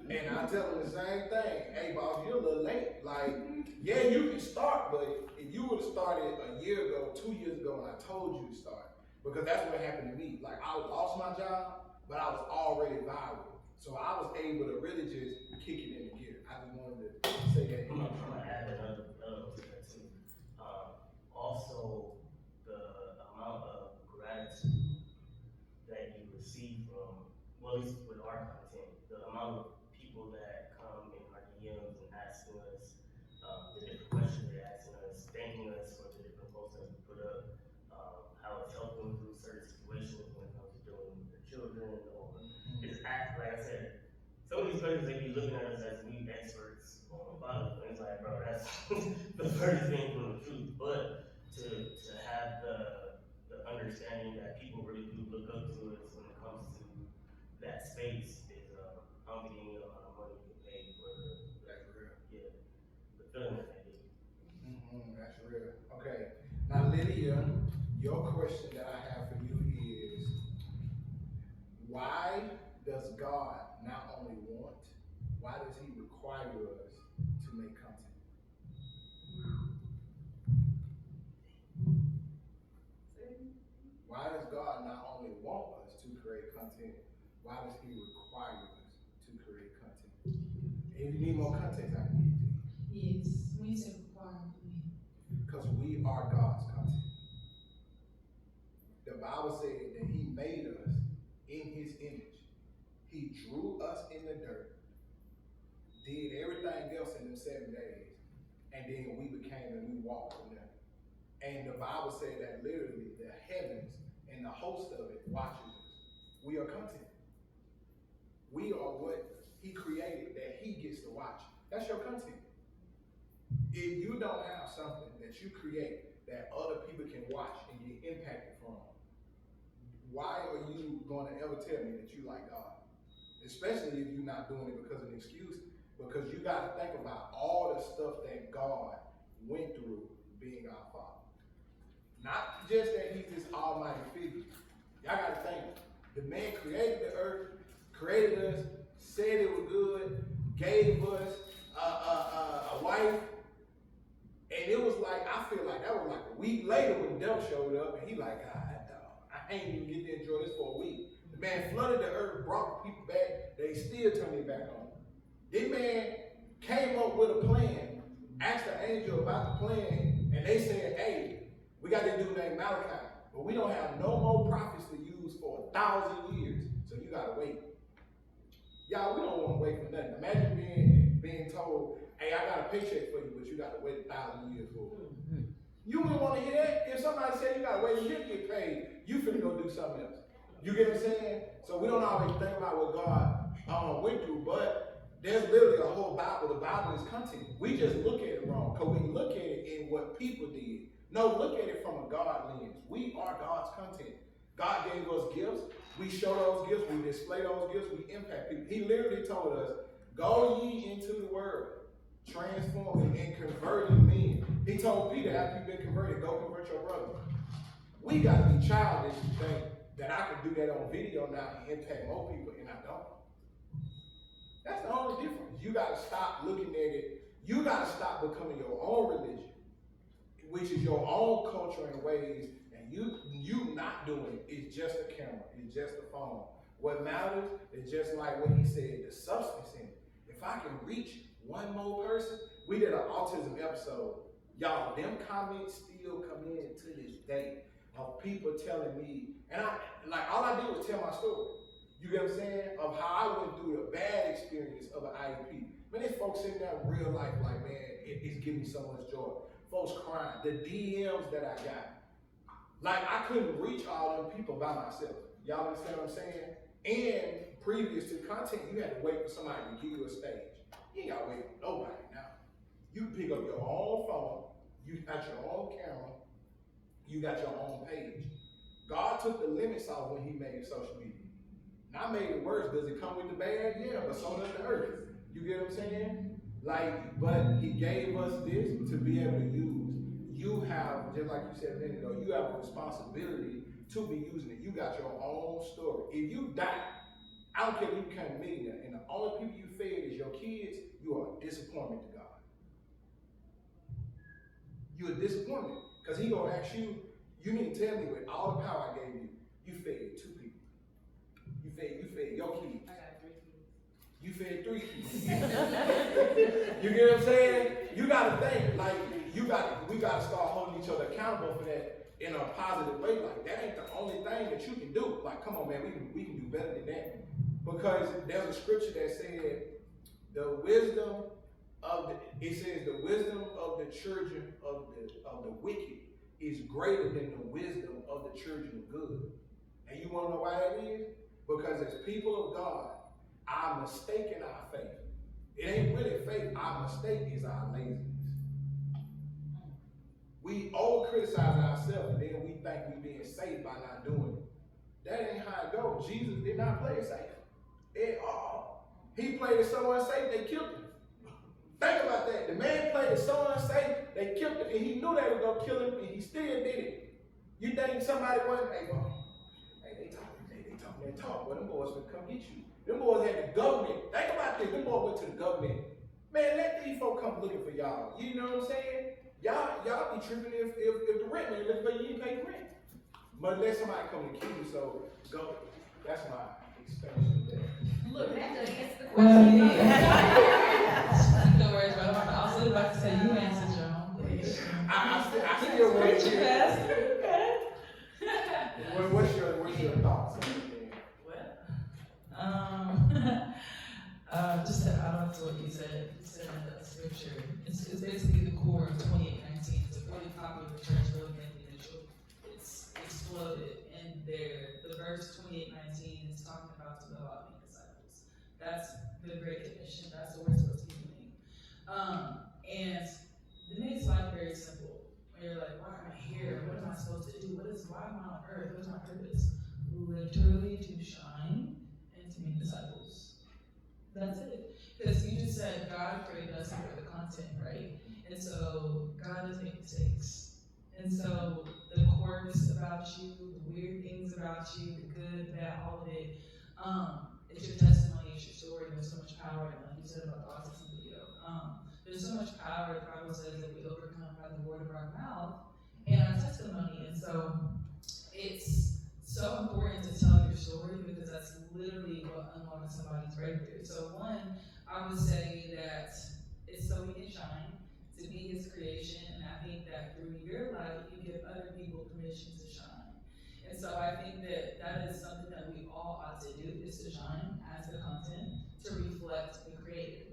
And I tell them the same thing. Hey, boss, you're a little late. Like, yeah, you can start, but if you would have started a year ago, 2 years ago, when I told you to start, because that's what happened to me. Like, I lost my job, but I was already viral. So I was able to really just kick it into gear. I just wanted to say that. I'm going to add another to that too. Also, the amount of gratitude that you receive from, well, at least with our content, the amount of people that come in our DMs and asking us the different questions they're asking us, thanking us for the different posts that we put up, how it's helped them through certain situations when it comes to dealing with their children, or just act, like I said, some of these questions they be looking at us as we experts on the bottom, and it's like, bro, that's the furthest thing from the truth. But to have the understanding that people really do look up to us when it comes to that space is, I don't think any amount of money you can pay for the feeling that they get. That's real. Okay. Now, Lydia, your question that I have for you is, why does God not only want, why does he require us to make content? Why does God not only want us to create content, why does he require us to create content? And if you need more content, I can give it to you. Yes, we need to require me. Because we are God's content. The Bible said that he made us in his image. He drew us in the dirt, did everything else in them 7 days, and then we became and we walked from there. And the Bible said that literally the heavens and the host of it watches us. We are content. We are what he created that he gets to watch. That's your content. If you don't have something that you create that other people can watch and get impacted from, why are you going to ever tell me that you like God? Especially if you're not doing it because of an excuse, because you got to think about all the stuff that God went through being our Father. Not just that he's this almighty figure. Y'all got to think, the man created the earth, created us, said it was good, gave us a wife, and it was like, I feel like that was like a week later when the devil showed up, and he like, God, dog, I ain't even get to enjoy this for a week. The man flooded the earth, brought people back, they still turned it back on. This man came up with a plan, asked the angel about the plan, and they said, hey, we got this dude named Malachi, but we don't have no more prophets to use for 1,000 years, so you gotta wait. Y'all, we don't want to wait for nothing. Imagine being told, hey, I got a paycheck for you, but you gotta wait 1,000 years for it. You wouldn't want to hear that. If somebody said you gotta wait a year to get paid, you finna go do something else. You get what I'm saying? So we don't always think about what God went through, but There's literally a whole Bible. The Bible is content. We just look at it wrong because we look at it in what people did. No, look at it from a God lens. We are God's content. God gave us gifts. We show those gifts. We display those gifts. We impact people. He literally told us, go ye into the world, transforming and converting men. He told Peter, after you've been converted, go convert your brother. We got to be childish to think that I can do that on video now and impact more people, and I don't. That's the only difference. You got to stop looking at it. You got to stop becoming your own religion, which is your own culture and ways, and you not doing it. It's just a camera. It's just a phone. What matters is just like what he said, the substance in it. If I can reach one more person, we did an autism episode. Y'all, them comments still come in to this day of people telling me, and all I did was tell my story. You get what I'm saying? Of how I went through a bad experience of an IEP. Man, there's folks sitting there in real life like, man, it's giving me so much joy. Folks crying. The DMs that I got. Like, I couldn't reach all them people by myself. Y'all understand what I'm saying? And previous to content, you had to wait for somebody to give you a stage. You ain't got to wait for nobody now. You can pick up your own phone. You got your own camera. You got your own page. God took the limits off when he made social media. And I made it worse. Does it come with the bad? Yeah, but so does the earth. You get what I'm saying? Like, but he gave us this to be able to use. You have, just like you said a minute ago, you have a responsibility to be using it. You got your own story. If you die, I don't care if you become a millionaire, and the only people you fed is your kids, you are a disappointment to God. You're a disappointment. Because he gonna ask you, you need to tell me with all the power I gave you, you fed 2 people. You fed your kids. I got 3 kids. You fed 3 kids. You get what I'm saying? You gotta think, like, we gotta start holding each other accountable for that in a positive way. Like, that ain't the only thing that you can do. Like, come on, man, we can do better than that. Because there's a scripture that said, the wisdom of the children of the wicked is greater than the wisdom of the children of good. And you wanna know why that is? Because as people of God, our mistake in our faith, it ain't really faith, our mistake is our laziness. We all criticize ourselves, and then we think we're being safe by not doing it. That ain't how it goes. Jesus did not play it safe at all. He played it so unsafe, they killed him. Think about that. The man played it so unsafe, they killed him, and he knew they were gonna kill him, and he still did it. You think somebody wasn't, hey, bro, they talk, well, them boys would come get you. Them boys had the government. Think about this. Them boys went to the government. Man, let these folks come looking for y'all. You know what I'm saying? Y'all be tripping if the rent man looking for you, you didn't pay the rent. But let somebody come and kill you, so go. That's my expansion of that. Look, that doesn't answer the Well, question. yeah. No worries, brother. I was about to say you answered your own question. I still want Preach to it, hear. Pastor. Okay. What's your thoughts? Just to add on to what you said in the scripture, it's basically the core of 28:19. It's a really popular church, really influential. It's exploded, and the verse 28:19 is talking about to go out and make disciples. That's the Great Commission. That's what we're supposed to be doing. And it makes life very simple. When you're like, why am I here? What am I supposed to do? Why am I on earth? What's my purpose? Literally to shine and to make disciples. That's it. Because you just said God created us for the content, right? And so God doesn't make mistakes. And so the quirks about you, the weird things about you, the good, the bad, all of it, it's your testimony, it's your story. There's so much power, and like you said about the autism video, there's so much power. The Bible says that we overcome by the word of our mouth and our testimony. And so it's so important to tell your story because that's literally what unlocks somebody's breakthrough. So one, I would say that it's so we can shine, to be his creation, and I think that through your life, you give other people permission to shine. And so I think that is something that we all ought to do, is to shine as the content, to reflect the creator.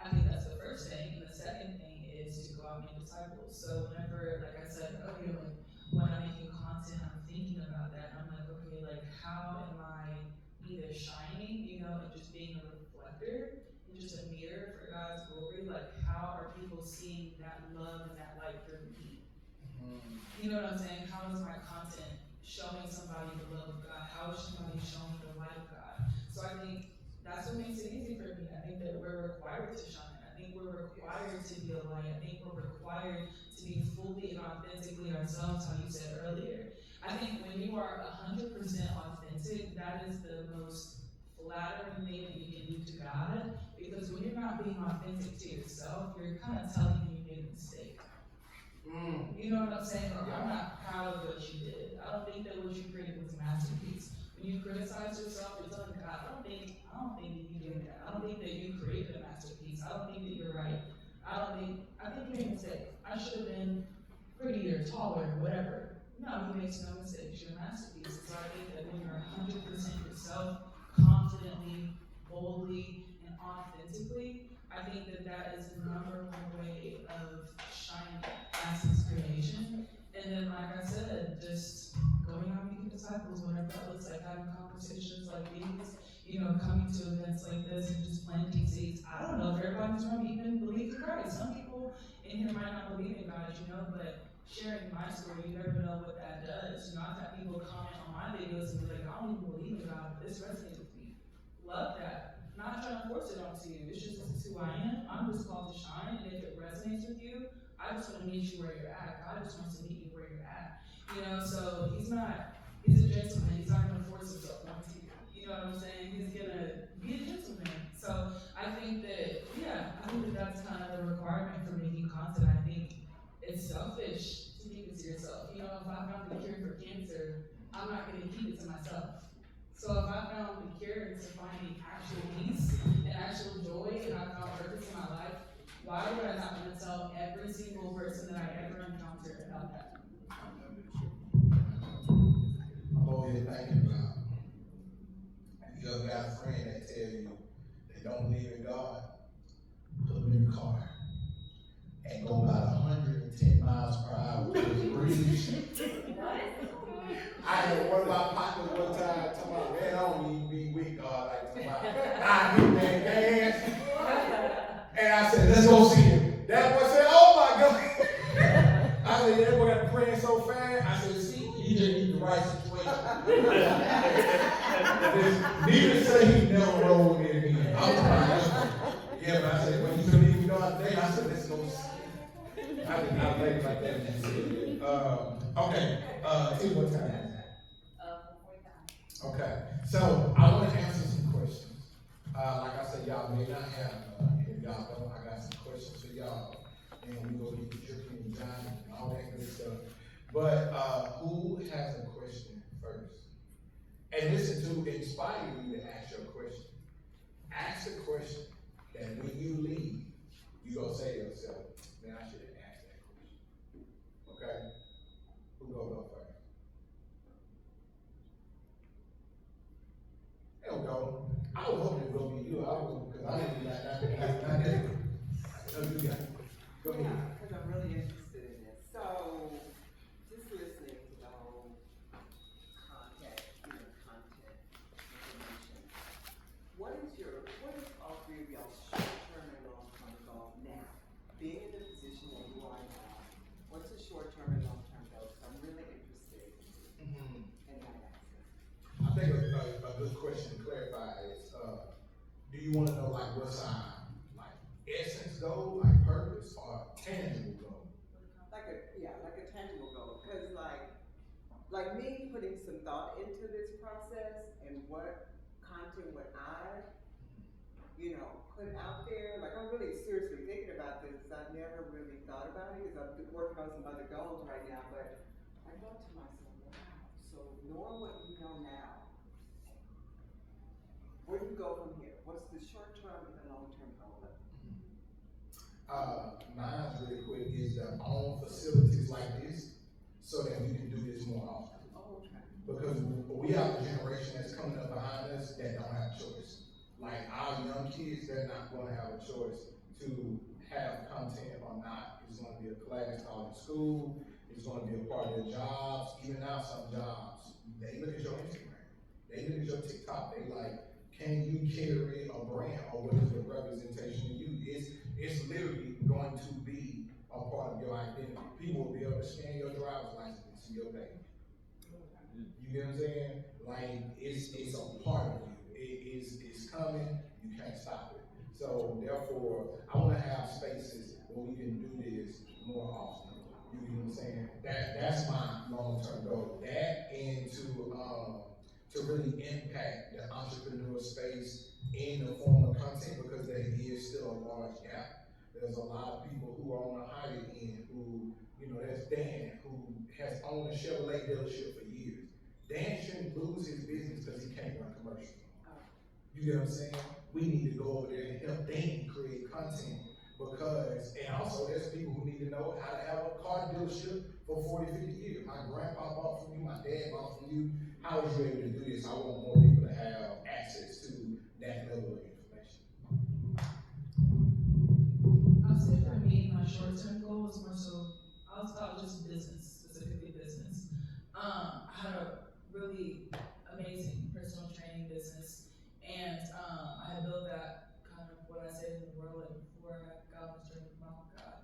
I think that's the first thing, and the second thing is to go out and make disciples. So whenever, like I said earlier, when I'm making content, I'm thinking about that, and I'm like, okay, like how am I either shining, and just being a reflector, and You know what I'm saying? How is my content showing somebody the love of God? How is somebody showing the light of God? So I think that's what makes it easy for me. I think that we're required to shine. I think we're required to be a light. I think we're required to be fully and authentically ourselves, how you said earlier. I think when you are 100% authentic, that is the most flattering thing that you can do to God. Because when you're not being authentic to yourself, you're kind of telling him you made a mistake. You know what I'm saying? Or I'm not proud of what you did. I don't think that what you created was a masterpiece. When you criticize yourself, you're telling God, I don't think that you did that. I don't think that you created a masterpiece. I don't think that you're right. I think you made a mistake. I should have been prettier, taller, whatever. No, he makes no mistakes. You're a masterpiece. So I think that when you're 100% yourself, confidently, boldly, and authentically, I think that that is the number one way of shining as his creation. And then, like I said, just going out making disciples, whatever that looks like, having conversations like these, coming to events like this and just planting seeds. I don't know if everybody's going to even believe in Christ. Some people in here might not believe in God, but sharing my story, you never know what that does. I've had people comment on my videos and be like, I don't even believe in God, but this resonates with me. Love that. Not trying to force it onto you. It's just, this is who I am. I'm just called to shine, and if it resonates with you, I just want to meet you where you're at. God just wants to meet you where you're at. So he's a gentleman. He's not going to force himself onto you. You know what I'm saying? He's going to be a gentleman. So I think that that's kind of the requirement for making content. I think it's selfish to keep it to yourself. If I found the cure for cancer, I'm not going to keep it to myself. So if I found the cure to finding actual peace and actual joy, and I found purpose in my life, why would I not want to tell every single person that I ever encounter about that? I'm over here thinking about, you ever got a friend that tell you they don't believe in God, put them in the car and go about 110 miles per hour to the bridge. I had one of my partners one time talking about, man, I don't even be with God like tomorrow. I hit that gas. And I said, let's go see him. That boy said, oh my God. I said, yeah, that boy got praying so fast. I said, see, he just need the right situation. Neither say he never rolled it again. I was like, yeah, but I said, when you believe in God today, I said, let's go see him. I did not think like that. Okay, two more times. Okay, so I want to answer some questions. Like I said, y'all may not have, if y'all don't, I got some questions for y'all. And we go get the jerky and John and all that good stuff. But who has a question first? And listen, to inspire you to ask your question. Ask a question that when you leave, you're going to say to yourself, man, I should have asked that question. Okay? Who go first? There we go. I was hoping it was going to be you. Because I didn't like that. No, you got it. Go ahead. Yeah, because I'm really interested in this. So, just listening to the whole content information. What is all three of y'all's short-term and long-term goals now? Being in the position that you are now, what's the short-term and long-term goals? I'm really interested in that answer. I think a good question to clarify is, do you want to know like what's our essence goal, like purpose, or tangible goal? Like a tangible goal. Because like me putting some thought into this process and what content would I, put out there. Like I'm really seriously thinking about this. I've never really thought about it because I've been working on some other goals right now. But I thought to myself, wow. So knowing what you know now, where do you go from here? What's the short term and the long term goal? Mine really quick is to own facilities like this so that we can do this more often. Oh, okay. Because we have a generation that's coming up behind us that don't have a choice. Like our young kids, they're not going to have a choice to have content or not. It's going to be a class taught in school. It's going to be a part of their jobs. Even now, some jobs, they look at your Instagram. They look at your TikTok. They like, can you carry a brand or what is the representation of you? It's literally going to be a part of your identity. People will be able to scan your driver's license and see your page. You get what I'm saying? Like, it's a part of you. It's coming, you can't stop it. So therefore, I want to have spaces where we can do this more often. You get what I'm saying? That's my long-term goal. That and to really impact the entrepreneur space in the form of content, because there is still a large gap. There's a lot of people who are on the higher end who, there's Dan who has owned a Chevrolet dealership for years. Dan shouldn't lose his business because he can't run commercials. You get what I'm saying? We need to go over there and help Dan create content, because, and also there's people who need to know how to have a car dealership for 40, 50 years. My grandpa bought from you, my dad bought from you. How is you able to do this? I want more people to have access to that level of information. I'll say for me, my short-term goal is more so, I'll just business, specifically business. I had a really amazing personal training business, and I had built that kind of what I said in the world before I got on this journey with my own God.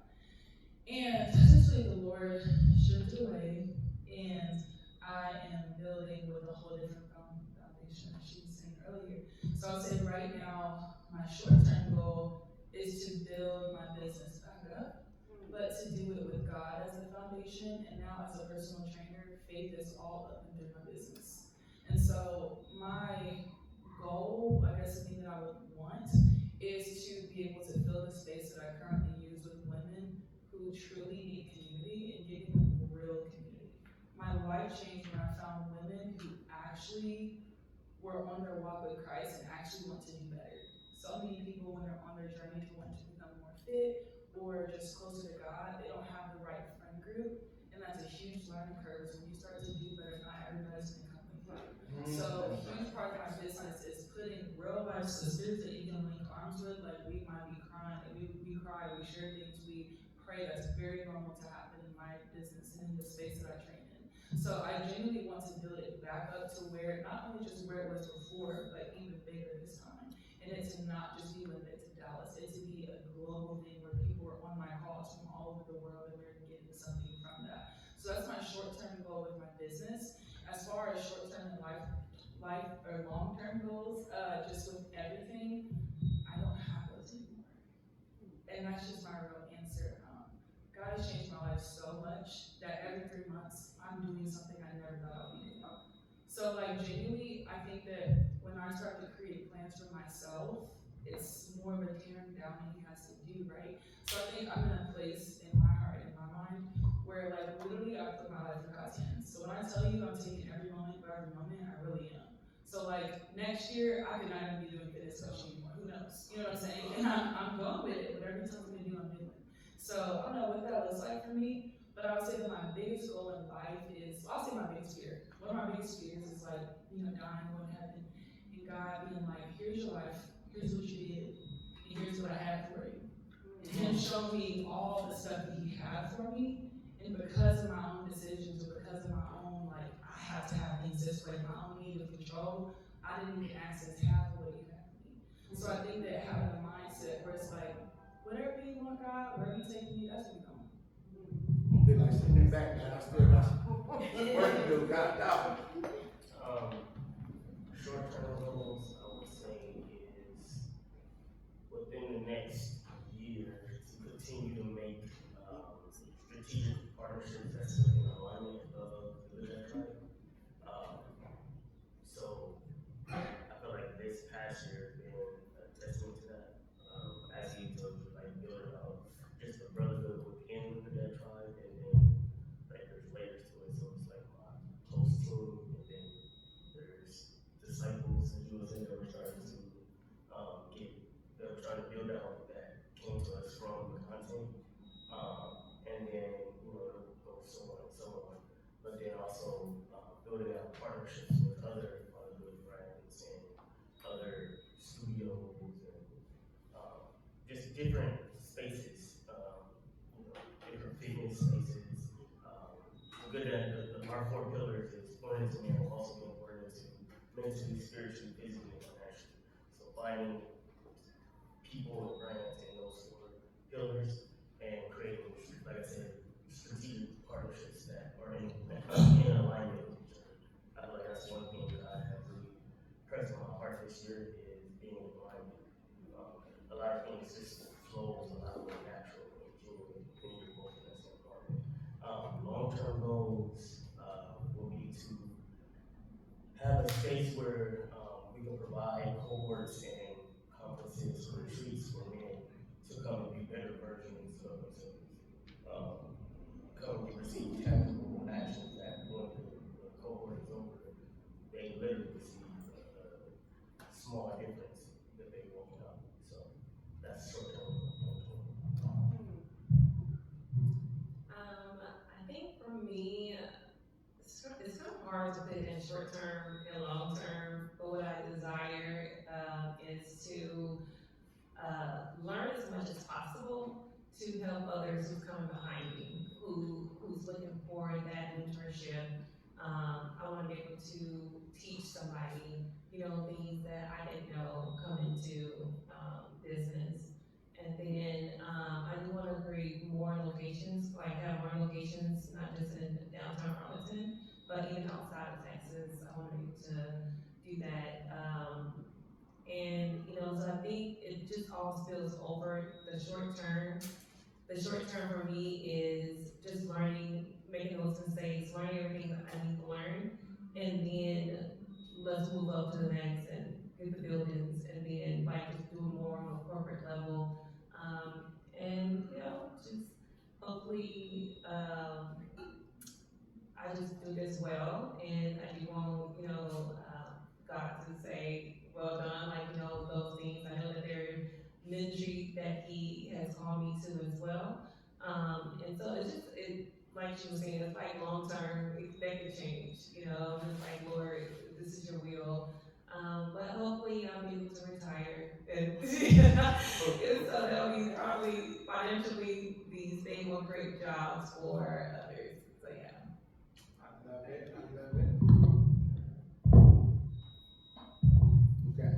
And essentially the Lord stripped away, and I am building with a whole different foundation, as she was saying earlier. So I'll say right now, my short-term goal is to build my business back up, but to do it with God as the foundation. And now as a personal trainer, faith is all up and through my business. And so my goal, I guess the thing that I would want, is to be able to fill the space that I currently use with women who truly need community and giving them real community. My life changed when I found women who actually were on their walk with Christ and actually want to do better. So many people, when they're on their journey to want to become more fit or just closer to God, they don't have the right friend group, and that's a huge learning curve. So when you start to do better, not everybody's going to come with you. So a huge part of my business is putting real life sisters that you can link arms with. Like, we might be crying, we cry, we share things, we pray. That's very normal to happen in my business and in the space that I train in. So I genuinely want to build it back up to where, not only just where it was before, but even bigger this time. And it to not just be limited to Dallas, it to be a global thing where people are on my calls from all over the world and they're getting something from that. So that's my short-term goal with my business. As far as short-term and life or long-term goals, just with everything, I don't have those anymore. And that's just my real answer. God has changed my life so much that every 3 months I'm doing something I never thought I would be doing. So like, genuinely, I think that when I start to create plans for myself, it's more of a tearing down than he has to do, right? So I think I'm in a place in my heart and my mind where, like, literally I put my life in God's hands. So when I tell you I'm taking every moment for every moment, I really am. So like, next year I could not even be doing fitness coaching anymore. Who knows? You know what I'm saying? And I'm going with it. Whatever he tells me to do, I'm doing. So I don't know what that looks like for me, but I would say that my biggest goal in life is, I'll say my biggest fear. One of my biggest fears is like, dying, going to heaven, and God being like, here's your life, here's what you did, and here's what I had for you. And him showing me all the stuff that he had for me, and because of my own decisions, or because of my own, like, I have to have things this way, my own need of control, I didn't get access half of what he had for me. So I think that having a mindset where it's like, whatever you want, God, wherever you take me, that's where you're going. Be like, send me back, man. I still got some work to do. God, dog. Short-term goals, I would say, is within the next year to continue to make strategic partnerships that's in alignment of the Lydia Turner. So I feel like this past year has been a testament to that. As he told you, like, building out just the brotherhood within the Lydia tribe, and then like there's layers to it. So it's like my close team, and then there's disciples, as you were saying, that were starting to that were trying to build out that came to us from the content. And then, it'll go so on and so on. But then also building out partnerships with other good brands and other studios and just different spaces, different fitness spaces. Good at our 4 pillars is pouring into me, and also being poured into mentally, spiritually, physically, and financially. So finding people and brands in those 4 pillars and creating first year is being in alignment. A lot of things just flows a lot more natural and genuine when you're both in that same apartment. Long-term goals will be to have a space where we can provide cohorts and conferences or retreats for men to come and be better versions of themselves. Come and receive tangible actions that when the cohort is over, they literally see a small difference that they walking out. So that's short term. I think for me, it's kind of hard to put in short term and long term, but what I desire is to learn as much as possible to help others who's coming behind me, who's looking for that mentorship. I want to be able to teach somebody, things that I didn't know come into business. And then I do want to create more locations, like have more locations, not just in downtown Arlington, but even outside of Texas. I want to be able to do that. So I think it just all spills over the short term. The short term for me is just learning, making those mistakes, learning everything that I need to learn, and then let's move up to the next and get the buildings, and then just do more on a corporate level. And just hopefully I just do this well, and I do want God to say, well done, those things. I know that there are ministry that He has called me to as well. And so like she was saying, it's like long term, that could change, just like, Lord, this is your will. But hopefully I'll be able to retire. And so that'll be probably financially be stable, great jobs for others. So yeah. I love it. Okay.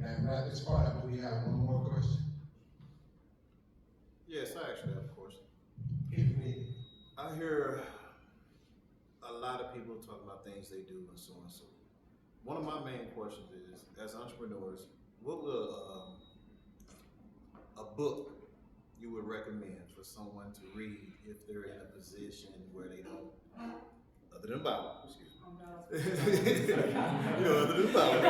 And at this point, do we have one more question? Yes, I actually have a question. Hit me. I hear a lot of people talk about things they do and so on and so forth. One of my main questions is, as entrepreneurs, what would a book you would recommend for someone to read if they're in a position where they don't, other than Bible, excuse me. Other than Bible,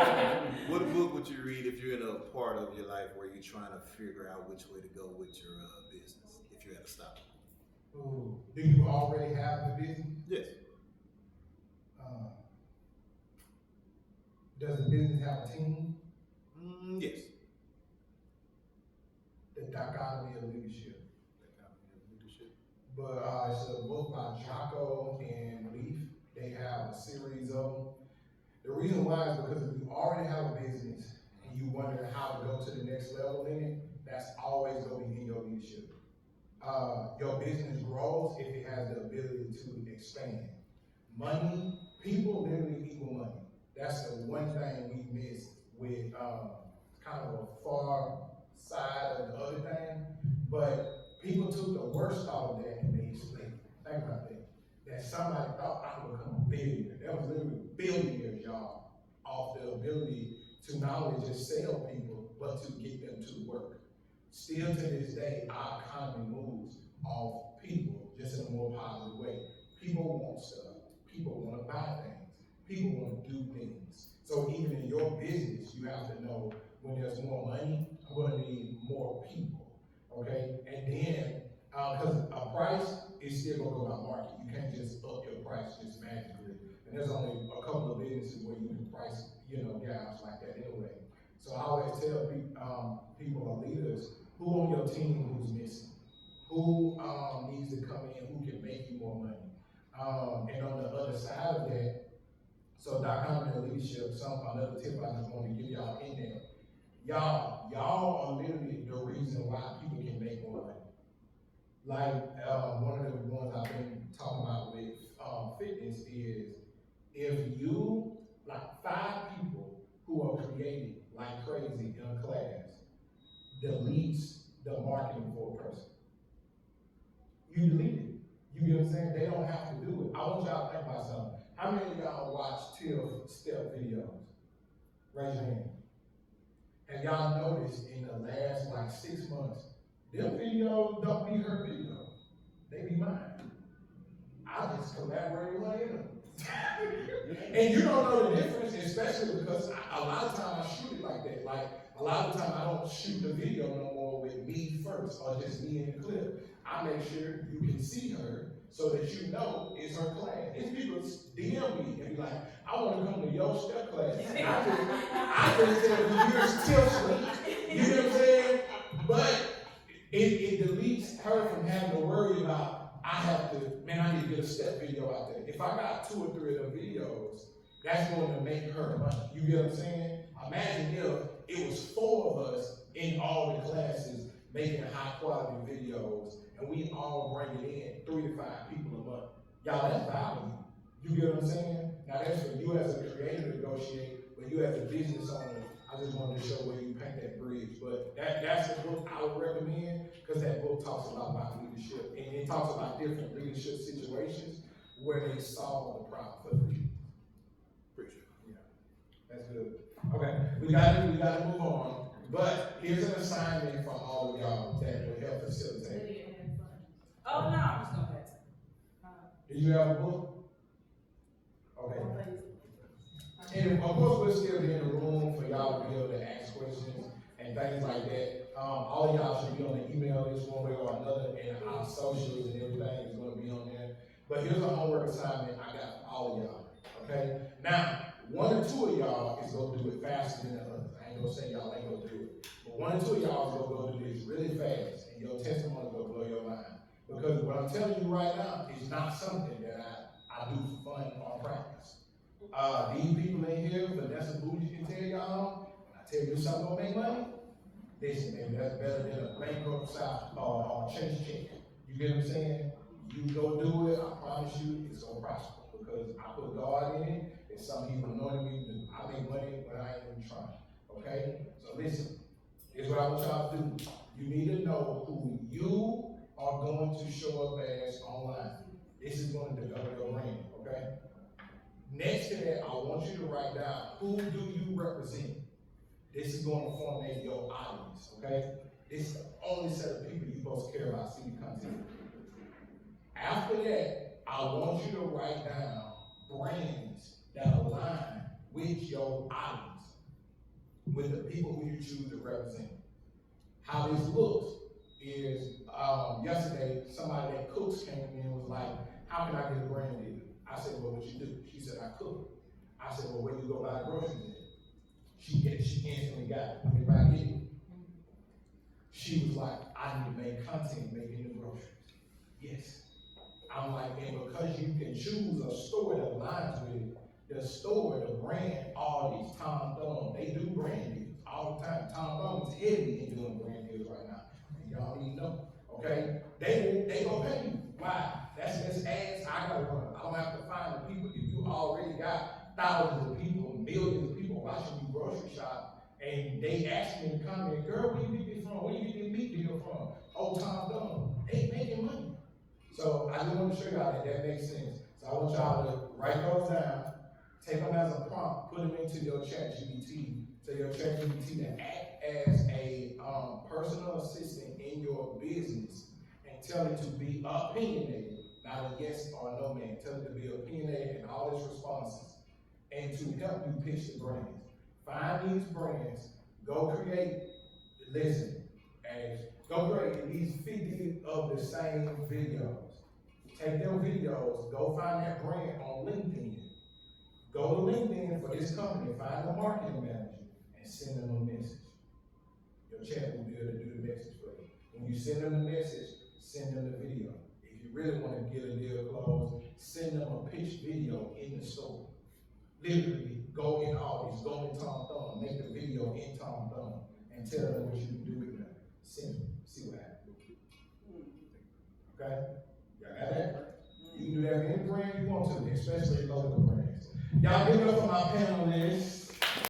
what book would you read if you're in a part of your life where you're trying to figure out which way to go with your business, if you had to stop? Ooh. Do you already have the business? Yes. Does the business have a team? Yes. The Dichotomy of Leadership. Dichotomy of Leadership. But it's a book by Jocko and Leaf. They have a series of them. The reason why is because if you already have a business and you wonder how to go to the next level in it, that's always going to be in your leadership. Your business grows if it has the ability to expand. Money, people literally equal money. That's the one thing we miss with kind of a far side of the other thing. But people took the worst out of that and made it split. Think about that. That somebody thought I could become a billionaire. That was literally billionaires, y'all, off the ability to not only just sell people, but to get them to work. Still to this day, our economy moves off people, just in a more positive way. People want stuff. People want to buy things. People want to do things. So even in your business, you have to know when there's more money, I'm going to need more people, okay? And then, because a price is still going to go by market. You can't just up your price just magically. And there's only a couple of businesses where you can price, gaps like that anyway. So I always tell people or leaders, who on your team who's missing? Who needs to come in, who can make you more money? And on the other side of that, so dichotomy of leadership, another tip I just want to give y'all in there. Y'all are literally the reason why people can make more money. Like one of the ones I've been talking about with fitness is, if you, like 5 people who are creating like crazy in a class, deletes the marketing for a person. You delete it. You get what I'm saying? They don't have to do it. I want y'all to think about something. How many of y'all watch 12-step videos? Raise your hand. Have y'all noticed in the last like 6 months, them videos don't be her videos. They be mine. I just collaborate with them. And you don't know the difference, especially because a lot of times I shoot it like that. Like, a lot of times I don't shoot the video no more with me first or just me in the clip. I make sure you can see her so that you know it's her class. It's people DM me and be like, I want to come to your step class. And I just tell you, you're still sweet. You know what I'm saying? But it deletes her from having to worry about, I need to get a step video out there. If I got 2 or 3 of the videos, that's going to make her money. You get what I'm saying? Imagine if it was 4 of us in all the classes making high quality videos, and we all bringing in 3 to 5 people a month. Y'all, that's value. You get what I'm saying? Now that's for you as a creator to negotiate, but you as a business owner, I just wanted to show where you paint that bridge. But that's the book I would recommend, because that book talks a lot about leadership, and it talks about different leadership situations where they solve the problem for the people. Appreciate it. Yeah, that's good. Okay, we gotta move on. But here's an assignment for all of y'all that will help facilitate. Oh, no, I'm just gonna pass it. Do you have a book? Okay. And of course, we'll still be in the room for y'all to be able to ask questions and things like that. All of y'all should be on the email list one way or another, and our socials and everything is going to be on there. But here's a homework assignment I got for all of y'all. Okay? Now, 1 or 2 of y'all is going to do it faster than the others. I ain't going to say y'all ain't going to do it. But 1 or 2 of y'all is going to do this really fast, and your testimony is going to blow your mind. Because what I'm telling you right now is not something that I do for fun or practice. These people in here, Vanessa Bougie can tell y'all, when I tell you something gonna make money, listen, man, that's better than a bankrupt or chase check. You get what I'm saying? You go do it, I promise you, it's gonna prosper. Because I put God in it, it's something He anointed me to do. I make money when I ain't even trying. Okay? So listen, here's what I want y'all to do. You need to know who you are going to show up as online. This is going to develop your brand, okay? Next to that, I want you to write down, who do you represent? This is going to formate your audience, okay? This is the only set of people you're supposed to care about seeing content. After that, I want you to write down brands that align with your audience, with the people who you choose to represent. How this looks is, yesterday, somebody that cooks came to me and was like, how can I get a brand deal? I said, well, what you do? She said, I cook. I said, well, where you go buy the groceries at? She instantly got it. Let me buy it. She was like, I need to make content making the groceries. Yes. I'm like, and because you can choose a store that aligns with it, the store, the brand, all these Tom Thumb, they do brand deals all the time. Tom Thumb is heavy in doing brand deals right now. And y'all need to know. Okay? They gonna pay you. Why? That's ads I gotta run. I don't have to find the people. If you already got thousands of people, millions of people watching you grocery shop, and they ask me in the comment, girl, where you get this from? Where you get this meat deal from? Oh, Tom Thumb. They making money. So I just want to show y'all that makes sense. So I want y'all to write those down, take them as a prompt, put them into your ChatGPT, so your ChatGPT to act as a personal assistant in your business, and tell it to be opinionated, not a yes or no man. Tell it to be opinionated in all its responses, and to help you pitch the brands. Find these brands, go create, listen, and go create at least 50 of the same videos. Take them videos, go find that brand on LinkedIn. Go to LinkedIn for this company, find a marketing manager, and send them a message. Your chat will be able to do the message for you. When you send them the message, send them the video. If you really want to get a deal closed, send them a pitch video in the store. Literally, go in August, go in Tom Thumb, make the video in Tom Thumb, and tell them what you can do with them. Send them, see what happens. Okay? Y'all got that? You can do that with any brand you want to, especially local brands. Y'all give it up for my panelists.